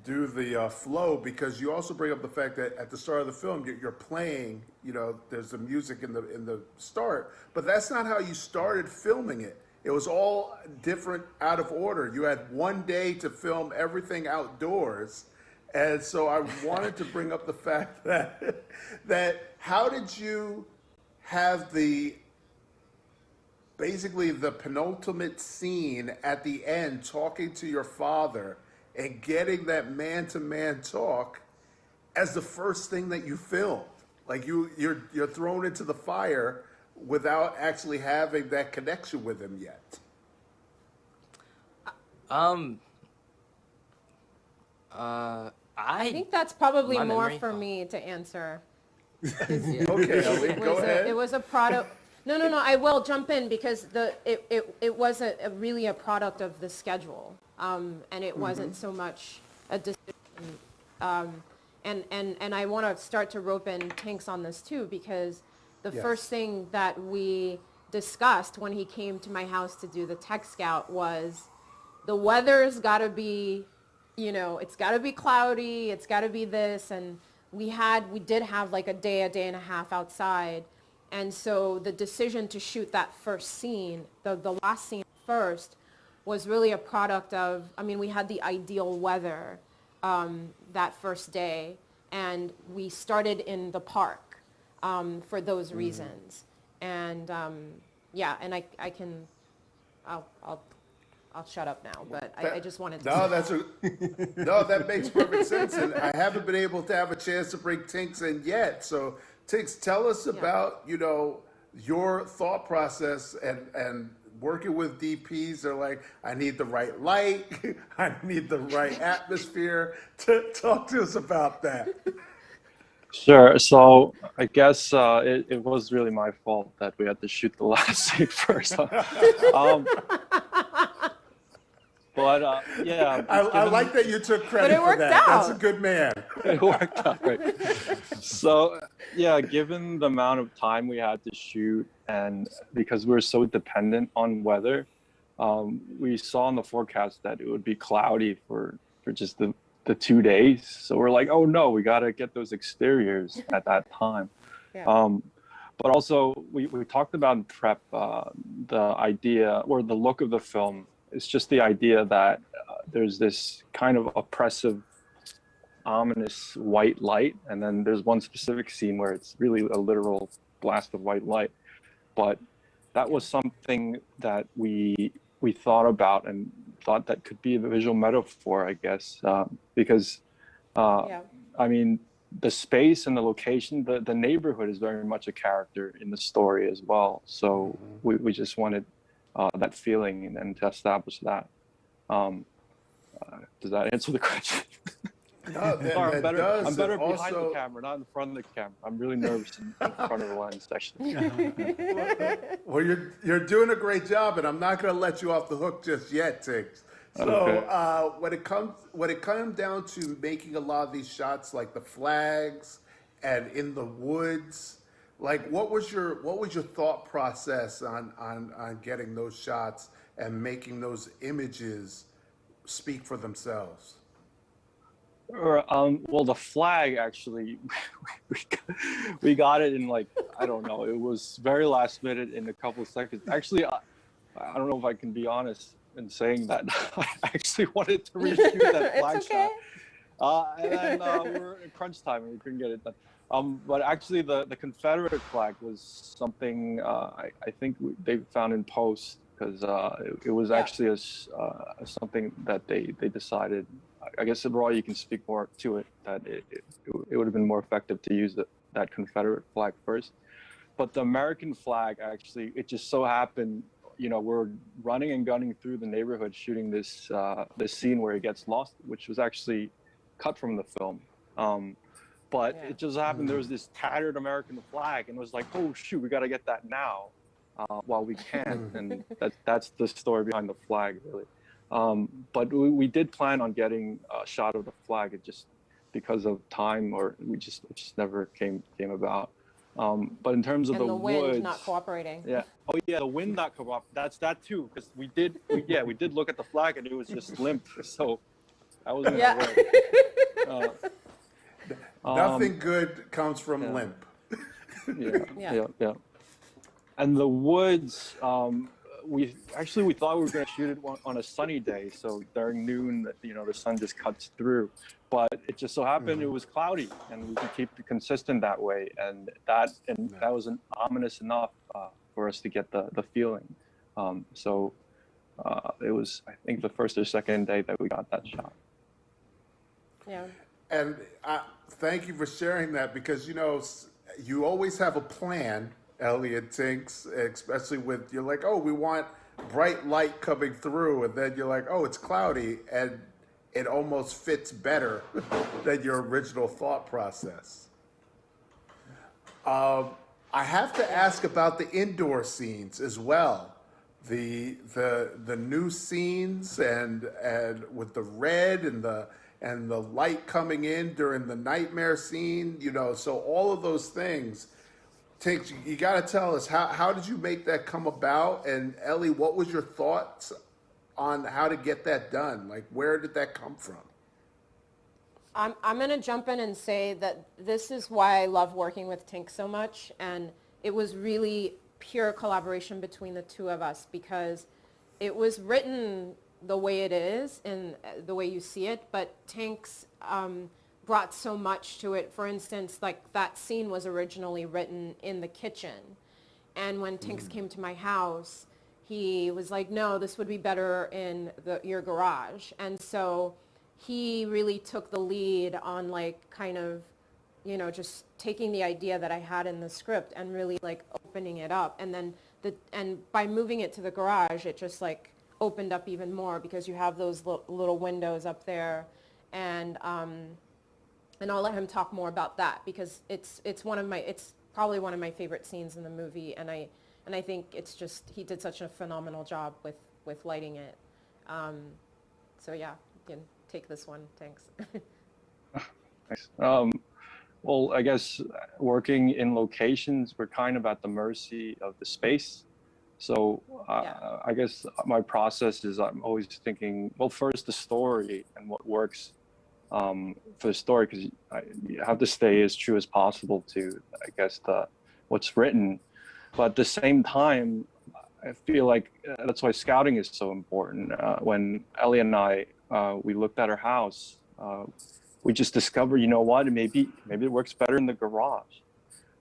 [SPEAKER 1] do the flow, because you also bring up the fact that at the start of the film you're playing, you know, there's the music in the start, but that's not how you started filming it. It was all different, out of order. You had one day to film everything outdoors, and so I wanted to bring up the fact that how did you have basically the penultimate scene at the end, talking to your father and getting that man-to-man talk as the first thing that you filmed? Like you're thrown into the fire without actually having that connection with him yet.
[SPEAKER 4] I think that's probably
[SPEAKER 2] my
[SPEAKER 4] more
[SPEAKER 2] memory-
[SPEAKER 4] for me to answer.
[SPEAKER 1] Okay, Ellie, go ahead.
[SPEAKER 4] It was a product. No, I will jump in, because it was really a product of the schedule, and it wasn't so much a decision. And I want to start to rope in Tinks on this too, because the
[SPEAKER 1] Yes.
[SPEAKER 4] first thing that we discussed when he came to my house to do the tech scout was the weather's got to be, you know, it's got to be cloudy, it's got to be this, and we did have like a day and a half outside. And so the decision to shoot that first scene, the last scene first, was really a product of, I mean, we had the ideal weather that first day, and we started in the park for those reasons. And yeah, and I can, I'll shut up now, but I just wanted to.
[SPEAKER 1] No, that makes perfect sense, and I haven't been able to have a chance to bring Tinks in yet. So, Tinks, tell us about, you know, your thought process and working with DPs. They're like, I need the right light, I need the right atmosphere. Talk to us about that.
[SPEAKER 8] Sure. So I guess it was really my fault that we had to shoot the last scene first. But yeah,
[SPEAKER 1] I like that you took credit for
[SPEAKER 4] worked
[SPEAKER 1] that.
[SPEAKER 4] out.
[SPEAKER 1] That's a good man.
[SPEAKER 8] it worked out right. So yeah, given the amount of time we had to shoot, and because we were so dependent on weather, we saw in the forecast that it would be cloudy for just the 2 days. So we're like, oh no, we got to get those exteriors at that time.
[SPEAKER 4] Yeah.
[SPEAKER 8] But also we talked about in prep the idea or the look of the film. It's just the idea that there's this kind of oppressive, ominous white light, and then there's one specific scene where it's really a literal blast of white light. But that was something that we thought about and thought that could be a visual metaphor, I guess, because
[SPEAKER 4] Yeah.
[SPEAKER 8] I mean, the space and the location, the neighborhood is very much a character in the story as well. So we just wanted that feeling and to establish that. Does that answer the question?
[SPEAKER 1] No, that
[SPEAKER 8] I'm better,
[SPEAKER 1] does.
[SPEAKER 8] I'm better
[SPEAKER 1] And
[SPEAKER 8] behind
[SPEAKER 1] also-
[SPEAKER 8] the camera, not in front of the camera. I'm really nervous in front of the lens, actually.
[SPEAKER 1] Well, you're doing a great job, and I'm not going to let you off the hook just yet, Tiggs. So
[SPEAKER 8] Okay.
[SPEAKER 1] when it comes down to making a lot of these shots, like the flags and in the woods, like what was your thought process on getting those shots and making those images speak for themselves?
[SPEAKER 8] Well, the flag actually, we got it in like, I don't know, it was very last minute in a couple of seconds. Actually, I don't know if I can be honest in saying that. I actually wanted to reshoot that flag
[SPEAKER 4] It's okay.
[SPEAKER 8] shot. And then we were in crunch time and we couldn't get it done. But actually the Confederate flag was something I think they found in post, because it was actually something that they decided. I guess overall you can speak more to it, that it would have been more effective to use that Confederate flag first. But the American flag, actually, it just so happened, you know, we're running and gunning through the neighborhood shooting this scene where he gets lost, which was actually cut from the film. But it just happened there was this tattered American flag, and it was like, oh shoot, we got to get that now while we can. And that's the story behind the flag, really. But we did plan on getting a shot of the flag. It just because of time, or it just never came about. But in terms of
[SPEAKER 4] And
[SPEAKER 8] the
[SPEAKER 4] the wind
[SPEAKER 8] woods,
[SPEAKER 4] not cooperating.
[SPEAKER 8] yeah. Oh yeah, the wind not corrupt. That's that too, because we did look at the flag and it was just limp. So that wasn't gonna work.
[SPEAKER 1] Nothing good comes from
[SPEAKER 8] yeah.
[SPEAKER 1] limp.
[SPEAKER 8] Yeah. And the woods, we thought we were going to shoot it on a sunny day, so during noon, the sun just cuts through. But it just so happened it was cloudy, and we could keep it consistent that way, and that was ominous enough for us to get the feeling. So it was, I think, the first or second day that we got that shot.
[SPEAKER 4] Yeah.
[SPEAKER 1] And thank you for sharing that, because you always have a plan, Ellie and Tinks, especially with, you're like, oh, we want bright light coming through, and then you're like, oh, it's cloudy, and it almost fits better than your original thought process. I have to ask about the indoor scenes as well. The new scenes and with the red and the light coming in during the nightmare scene, so all of those things. Tinks, you got to tell us, how did you make that come about? And Ellie, what was your thoughts on how to get that done? Like, where did that come from?
[SPEAKER 4] I'm going to jump in and say that this is why I love working with Tinks so much. And it was really pure collaboration between the two of us, because it was written the way it is and the way you see it, but Tinks brought so much to it. For instance, like that scene was originally written in the kitchen, and when Tinks came to my house, he was like, no, this would be better in your garage. And so he really took the lead on like kind of, just taking the idea that I had in the script and really like opening it up. And then by moving it to the garage, it just like opened up even more, because you have those little windows up there. And I'll let him talk more about that, because it's probably one of my favorite scenes in the movie, and I think it's just, he did such a phenomenal job with lighting it. So yeah, you can take this one. Thanks.
[SPEAKER 8] Thanks. Well, I guess working in locations, we're kind of at the mercy of the space. So I guess my process is, I'm always thinking, well, first the story and what works for the story, because you have to stay as true as possible to, I guess, what's written. But at the same time, I feel like that's why scouting is so important. When Ellie and I, we looked at her house, we just discovered, maybe it works better in the garage.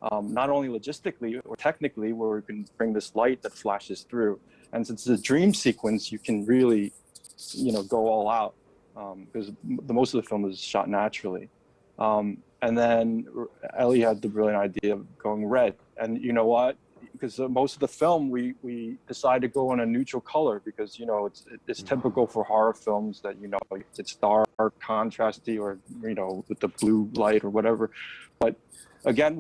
[SPEAKER 8] Not only logistically or technically, where we can bring this light that flashes through. And since it's a dream sequence, you can really, go all out, because most of the film is shot naturally. And then Ellie had the brilliant idea of going red. And you know what? Because most of the film, we decided to go in a neutral color, because, it's typical for horror films that, it's dark, contrasty, or, with the blue light or whatever. But again,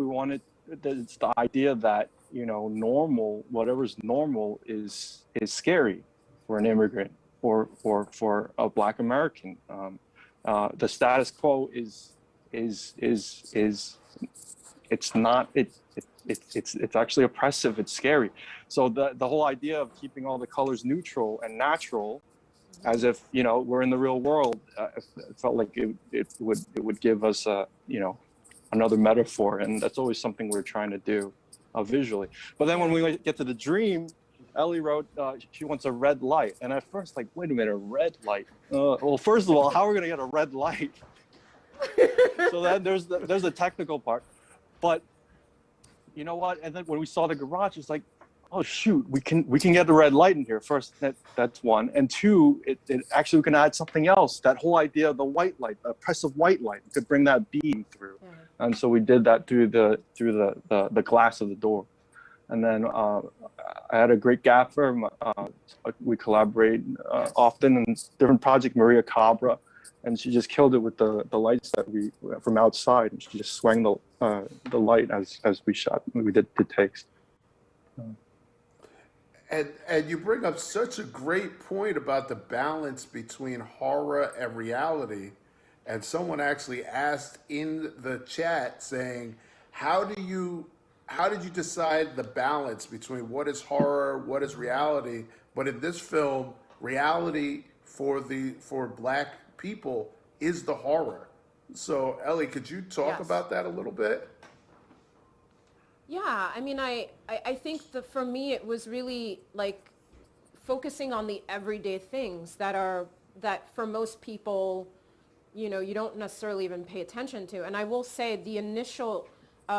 [SPEAKER 8] it's the idea that, normal, whatever's normal is scary for an immigrant or for a Black American. The status quo is it's not, it's actually oppressive, it's scary. So the whole idea of keeping all the colors neutral and natural, as if, we're in the real world, it felt like it would give us another metaphor, and that's always something we're trying to do visually. But then when we get to the dream, Ellie wrote she wants a red light, and at first, like, wait a minute, a red light? Well, first of all, how are we gonna get a red light? So then there's the technical part, but you know what? And then when we saw the garage, it's like, oh shoot, we can get the red light in here. First, that's one, and two, it actually, we can add something else. That whole idea of the white light, the oppressive white light, we could bring that beam through, and so we did that through the glass of the door. And then I had a great gaffer. We collaborate often in different projects. Maria Cabra, and she just killed it with the lights that we from outside. And she just swung the light as we shot. We did the takes.
[SPEAKER 1] And you bring up such a great point about the balance between horror and reality. and someone actually asked in the chat saying, how did you decide the balance between what is horror, what is reality? But in this film, reality for black people is the horror. So Ellie, could you talk
[SPEAKER 4] Yes.
[SPEAKER 1] about that a little bit?
[SPEAKER 4] Yeah, I mean, I think that for me it was really like focusing on the everyday things that for most people, you know, you don't necessarily even pay attention to. And I will say the initial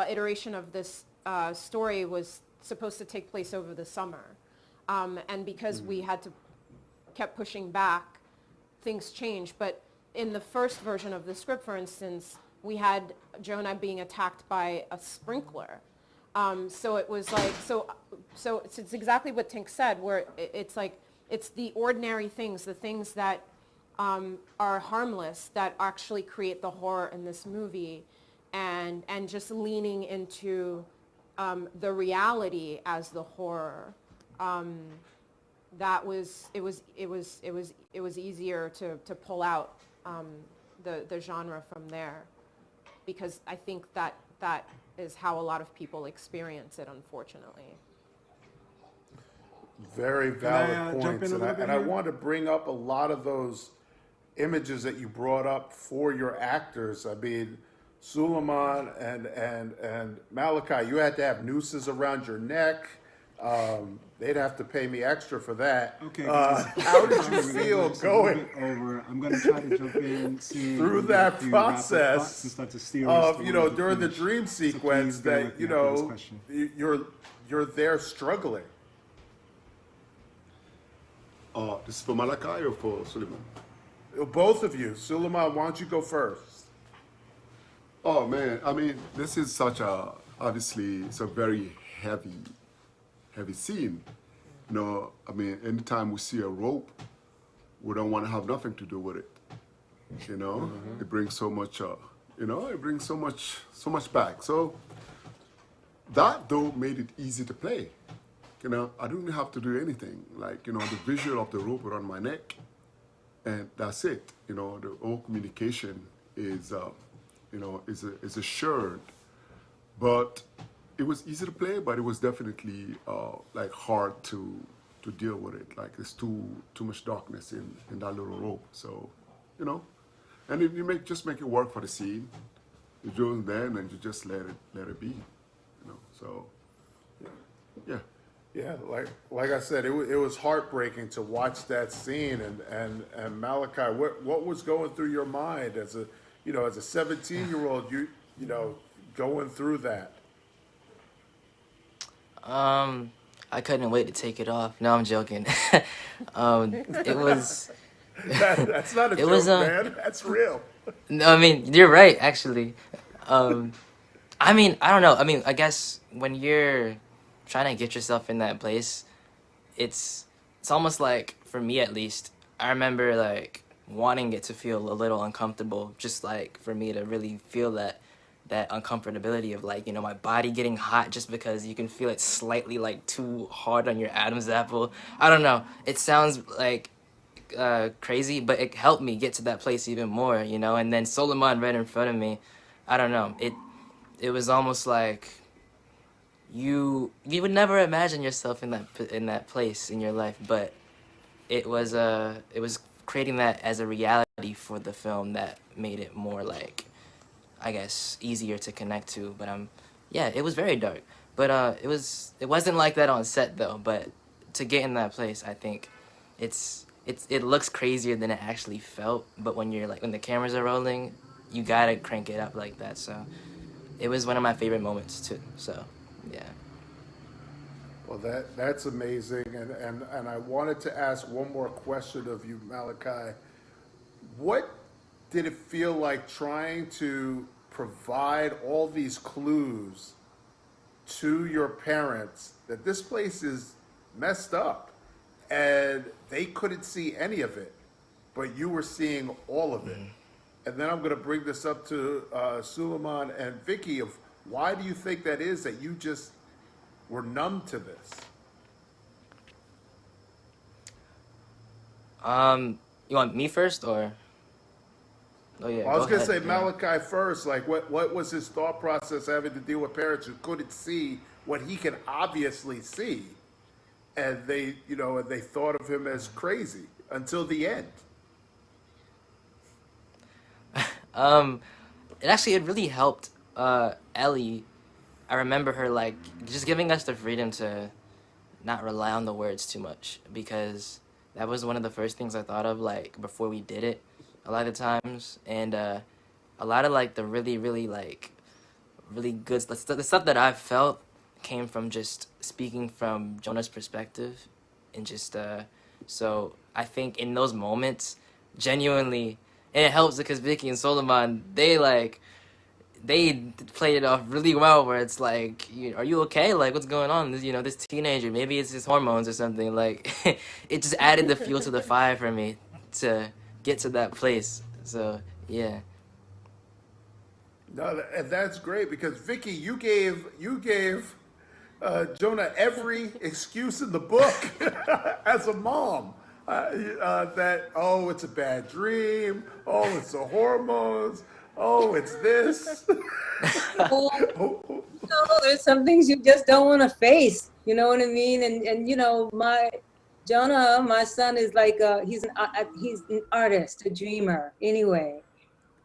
[SPEAKER 4] iteration of this story was supposed to take place over the summer. And because we had to kept pushing back, things changed. But in the first version of the script, for instance, we had Jonah being attacked by a sprinkler. So it was like, so it's exactly what Tink said, where it's like, it's the ordinary things, the things that are harmless that actually create the horror in this movie, and just leaning into the reality as the horror. It was easier to pull out the genre from there, because I think that is how a lot of people experience it, unfortunately.
[SPEAKER 1] Very
[SPEAKER 3] Can I,
[SPEAKER 1] valid
[SPEAKER 3] jump
[SPEAKER 1] points,
[SPEAKER 3] in a little bit
[SPEAKER 1] and I
[SPEAKER 3] here?
[SPEAKER 1] want to bring up a lot of those images that you brought up for your actors. I mean, Souleymane and Meliki, you had to have nooses around your neck. They'd have to pay me extra for that.
[SPEAKER 3] Okay, guys.
[SPEAKER 1] How did
[SPEAKER 3] Sorry,
[SPEAKER 1] you
[SPEAKER 3] we're
[SPEAKER 1] feel
[SPEAKER 3] gonna go
[SPEAKER 1] going
[SPEAKER 3] a bit over. I'm going to try to jump in soon
[SPEAKER 1] through
[SPEAKER 3] and get a
[SPEAKER 1] that
[SPEAKER 3] few rapid thoughts and
[SPEAKER 1] process
[SPEAKER 3] start to steer
[SPEAKER 1] of,
[SPEAKER 3] us
[SPEAKER 1] you know,
[SPEAKER 3] towards the
[SPEAKER 1] during the
[SPEAKER 3] finish.
[SPEAKER 1] dream
[SPEAKER 3] So please
[SPEAKER 1] sequence
[SPEAKER 3] bear
[SPEAKER 1] that,
[SPEAKER 3] with
[SPEAKER 1] you
[SPEAKER 3] me after this
[SPEAKER 1] know,
[SPEAKER 3] question.
[SPEAKER 1] you're there struggling?
[SPEAKER 5] This is for Malachi or for Souleymane?
[SPEAKER 1] Both of you. Souleymane, why don't you go first?
[SPEAKER 5] Oh man, I mean, this is such a, obviously, it's a very heavy scene. You know, I mean, anytime we see a rope, we don't want to have nothing to do with it. You know, it brings so much, you know, it brings so much back. So that though made it easy to play. You know, I didn't have to do anything. Like, you know, the visual of the rope around my neck, and that's it. You know, the whole communication is, you know, is assured. But it was easy to play, but it was definitely like hard to deal with it. Like there's too much darkness in that little rope. So, you know, and if you just make it work for the scene, you do it then and you just let it be. You know, so yeah.
[SPEAKER 1] Yeah, like I said, it was heartbreaking to watch that scene, and Meliki, what was going through your mind as a 17-year-old, you know, going through that?
[SPEAKER 2] I couldn't wait to take it off. No, I'm joking. It was.
[SPEAKER 1] That's not a
[SPEAKER 2] It
[SPEAKER 1] joke,
[SPEAKER 2] was,
[SPEAKER 1] man. That's real.
[SPEAKER 2] No, I mean, you're right, actually. I mean, I don't know. I mean, I guess when you're trying to get yourself in that place, it's almost like, for me at least, I remember like wanting it to feel a little uncomfortable, just like for me to really feel that uncomfortability of, like, you know, my body getting hot just because you can feel it slightly like too hard on your Adam's apple. I don't know. It sounds like crazy, but it helped me get to that place even more, you know. And then Souleymane right in front of me, I don't know. It was almost like you would never imagine yourself in that place in your life, but it was creating that as a reality for the film that made it more, like, I guess, easier to connect to. But yeah, it was very dark, but it wasn't like that on set though. But to get in that place, I think it looks crazier than it actually felt. But when the cameras are rolling, you gotta crank it up like that. So it was one of my favorite moments too. So yeah.
[SPEAKER 1] Well, that's amazing, and I wanted to ask one more question of you, Meliki. What did it feel like trying to provide all these clues to your parents that this place is messed up and they couldn't see any of it, but you were seeing all of it? And then I'm going to bring this up to Souleymane and Vickie of why do you think that is, that you just were numb to this?
[SPEAKER 2] You want me first or? Oh yeah,
[SPEAKER 1] I
[SPEAKER 2] go
[SPEAKER 1] was gonna
[SPEAKER 2] ahead.
[SPEAKER 1] say
[SPEAKER 2] Yeah.
[SPEAKER 1] Malachi first. Like, what was his thought process having to deal with parents who couldn't see what he can obviously see, and they thought of him as crazy until the end.
[SPEAKER 2] Um, it really helped Ellie. I remember her like just giving us the freedom to not rely on the words too much, because that was one of the first things I thought of like before we did it a lot of the times. And a lot of like the really like really good the stuff that I felt came from just speaking from Jonah's perspective, and just so I think in those moments, genuinely, and it helps because Vickie and Souleymane, they played it off really well, where it's like, are you okay? Like, what's going on? This teenager, maybe it's his hormones or something. Like, it just added the fuel to the fire for me to get to that place. So, yeah.
[SPEAKER 1] No, and that's great because Vicky, you gave Jonah every excuse in the book as a mom. That it's a bad dream. Oh, it's the hormones. Oh, it's this.
[SPEAKER 6] Well, there's some things you just don't want to face. You know what I mean? And my Jonah, my son, is like he's an artist, a dreamer. Anyway,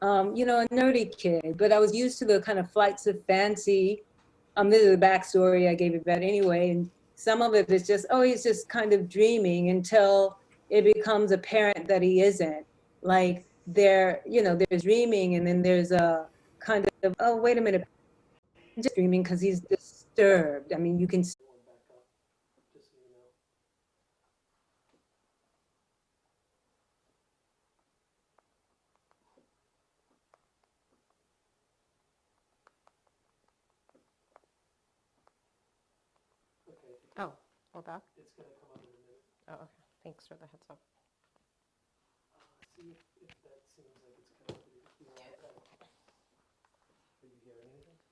[SPEAKER 6] a nerdy kid. But I was used to the kind of flights of fancy. This is the backstory I gave it, but anyway, and some of it is just, he's just kind of dreaming until it becomes apparent that he isn't. Like there's dreaming, and then there's a kind of, oh, wait a minute, I'm just dreaming because he's disturbed. I mean, you can see.
[SPEAKER 4] Oh, we're back? It's going to come up in a minute. Oh, okay. Thanks for the heads up.
[SPEAKER 9] See if that seems like it's connected. If you want that. Are you hearing anything?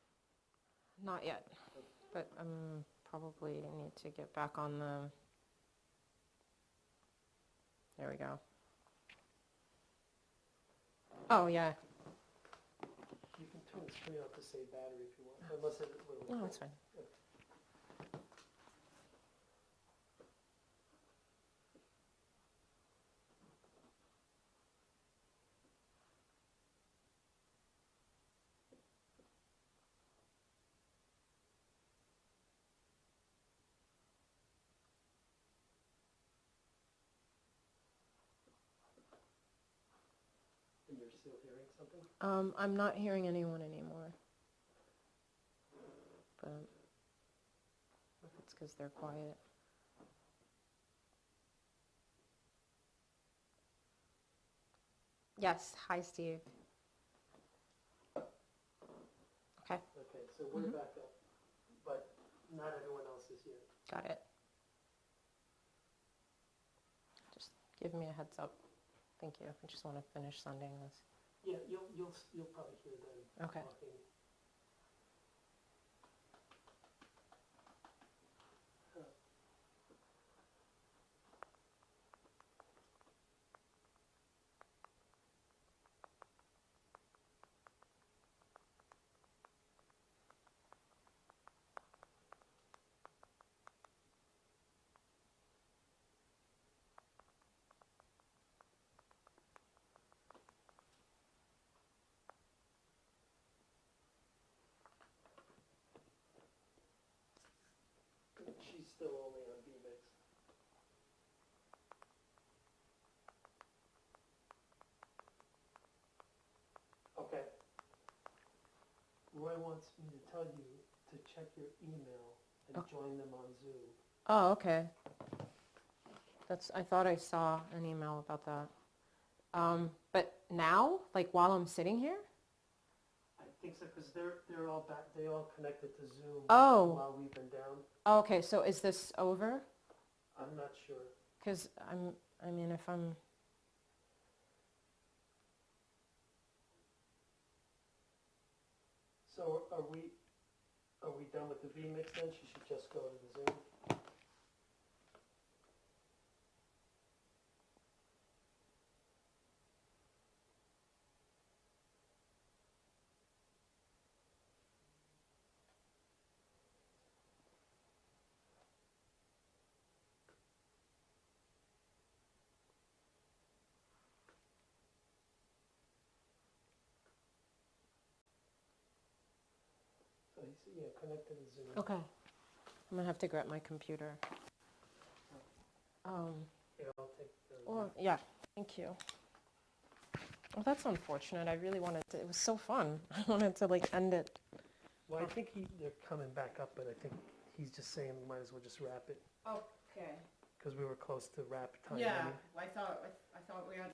[SPEAKER 4] Not yet, but probably need to get back on the... There we go. Oh, yeah.
[SPEAKER 9] You can turn the screen off to save battery if you want, unless it will.
[SPEAKER 4] No, it's fine.
[SPEAKER 9] And you're still hearing something?
[SPEAKER 4] I'm not hearing anyone anymore. But it's because they're quiet. Yes. Hi, Steve. Okay.
[SPEAKER 9] Okay, so we're back up, but not everyone else is here.
[SPEAKER 4] Got it. Just give me a heads up. Thank you. I just want to finish sending this.
[SPEAKER 9] Yeah, you'll probably hear them
[SPEAKER 4] Okay.
[SPEAKER 9] talking. She's still only on vMix. Okay. Roy wants me to tell you to check your email and join them on Zoom.
[SPEAKER 4] Oh, okay. I thought I saw an email about that. But now, like while I'm sitting here?
[SPEAKER 9] I think so, because they're all back. They all connected to Zoom while we've been down.
[SPEAKER 4] Oh, okay. So is this over?
[SPEAKER 9] I'm not sure.
[SPEAKER 4] Because if I'm...
[SPEAKER 9] So are we done with the vMix then? She should just go to the Zoom. Yeah, connect to the Zoom.
[SPEAKER 4] Okay. I'm gonna have to grab my computer.
[SPEAKER 9] Here, I'll take the.
[SPEAKER 4] Or, yeah, thank you. Well, that's unfortunate. I really wanted to, it was so fun. I wanted to like end it.
[SPEAKER 9] Well, I think they're coming back up, but I think he's just saying we might as well just wrap it,
[SPEAKER 4] Okay.
[SPEAKER 9] because we were close to wrap time.
[SPEAKER 4] Yeah, I thought we had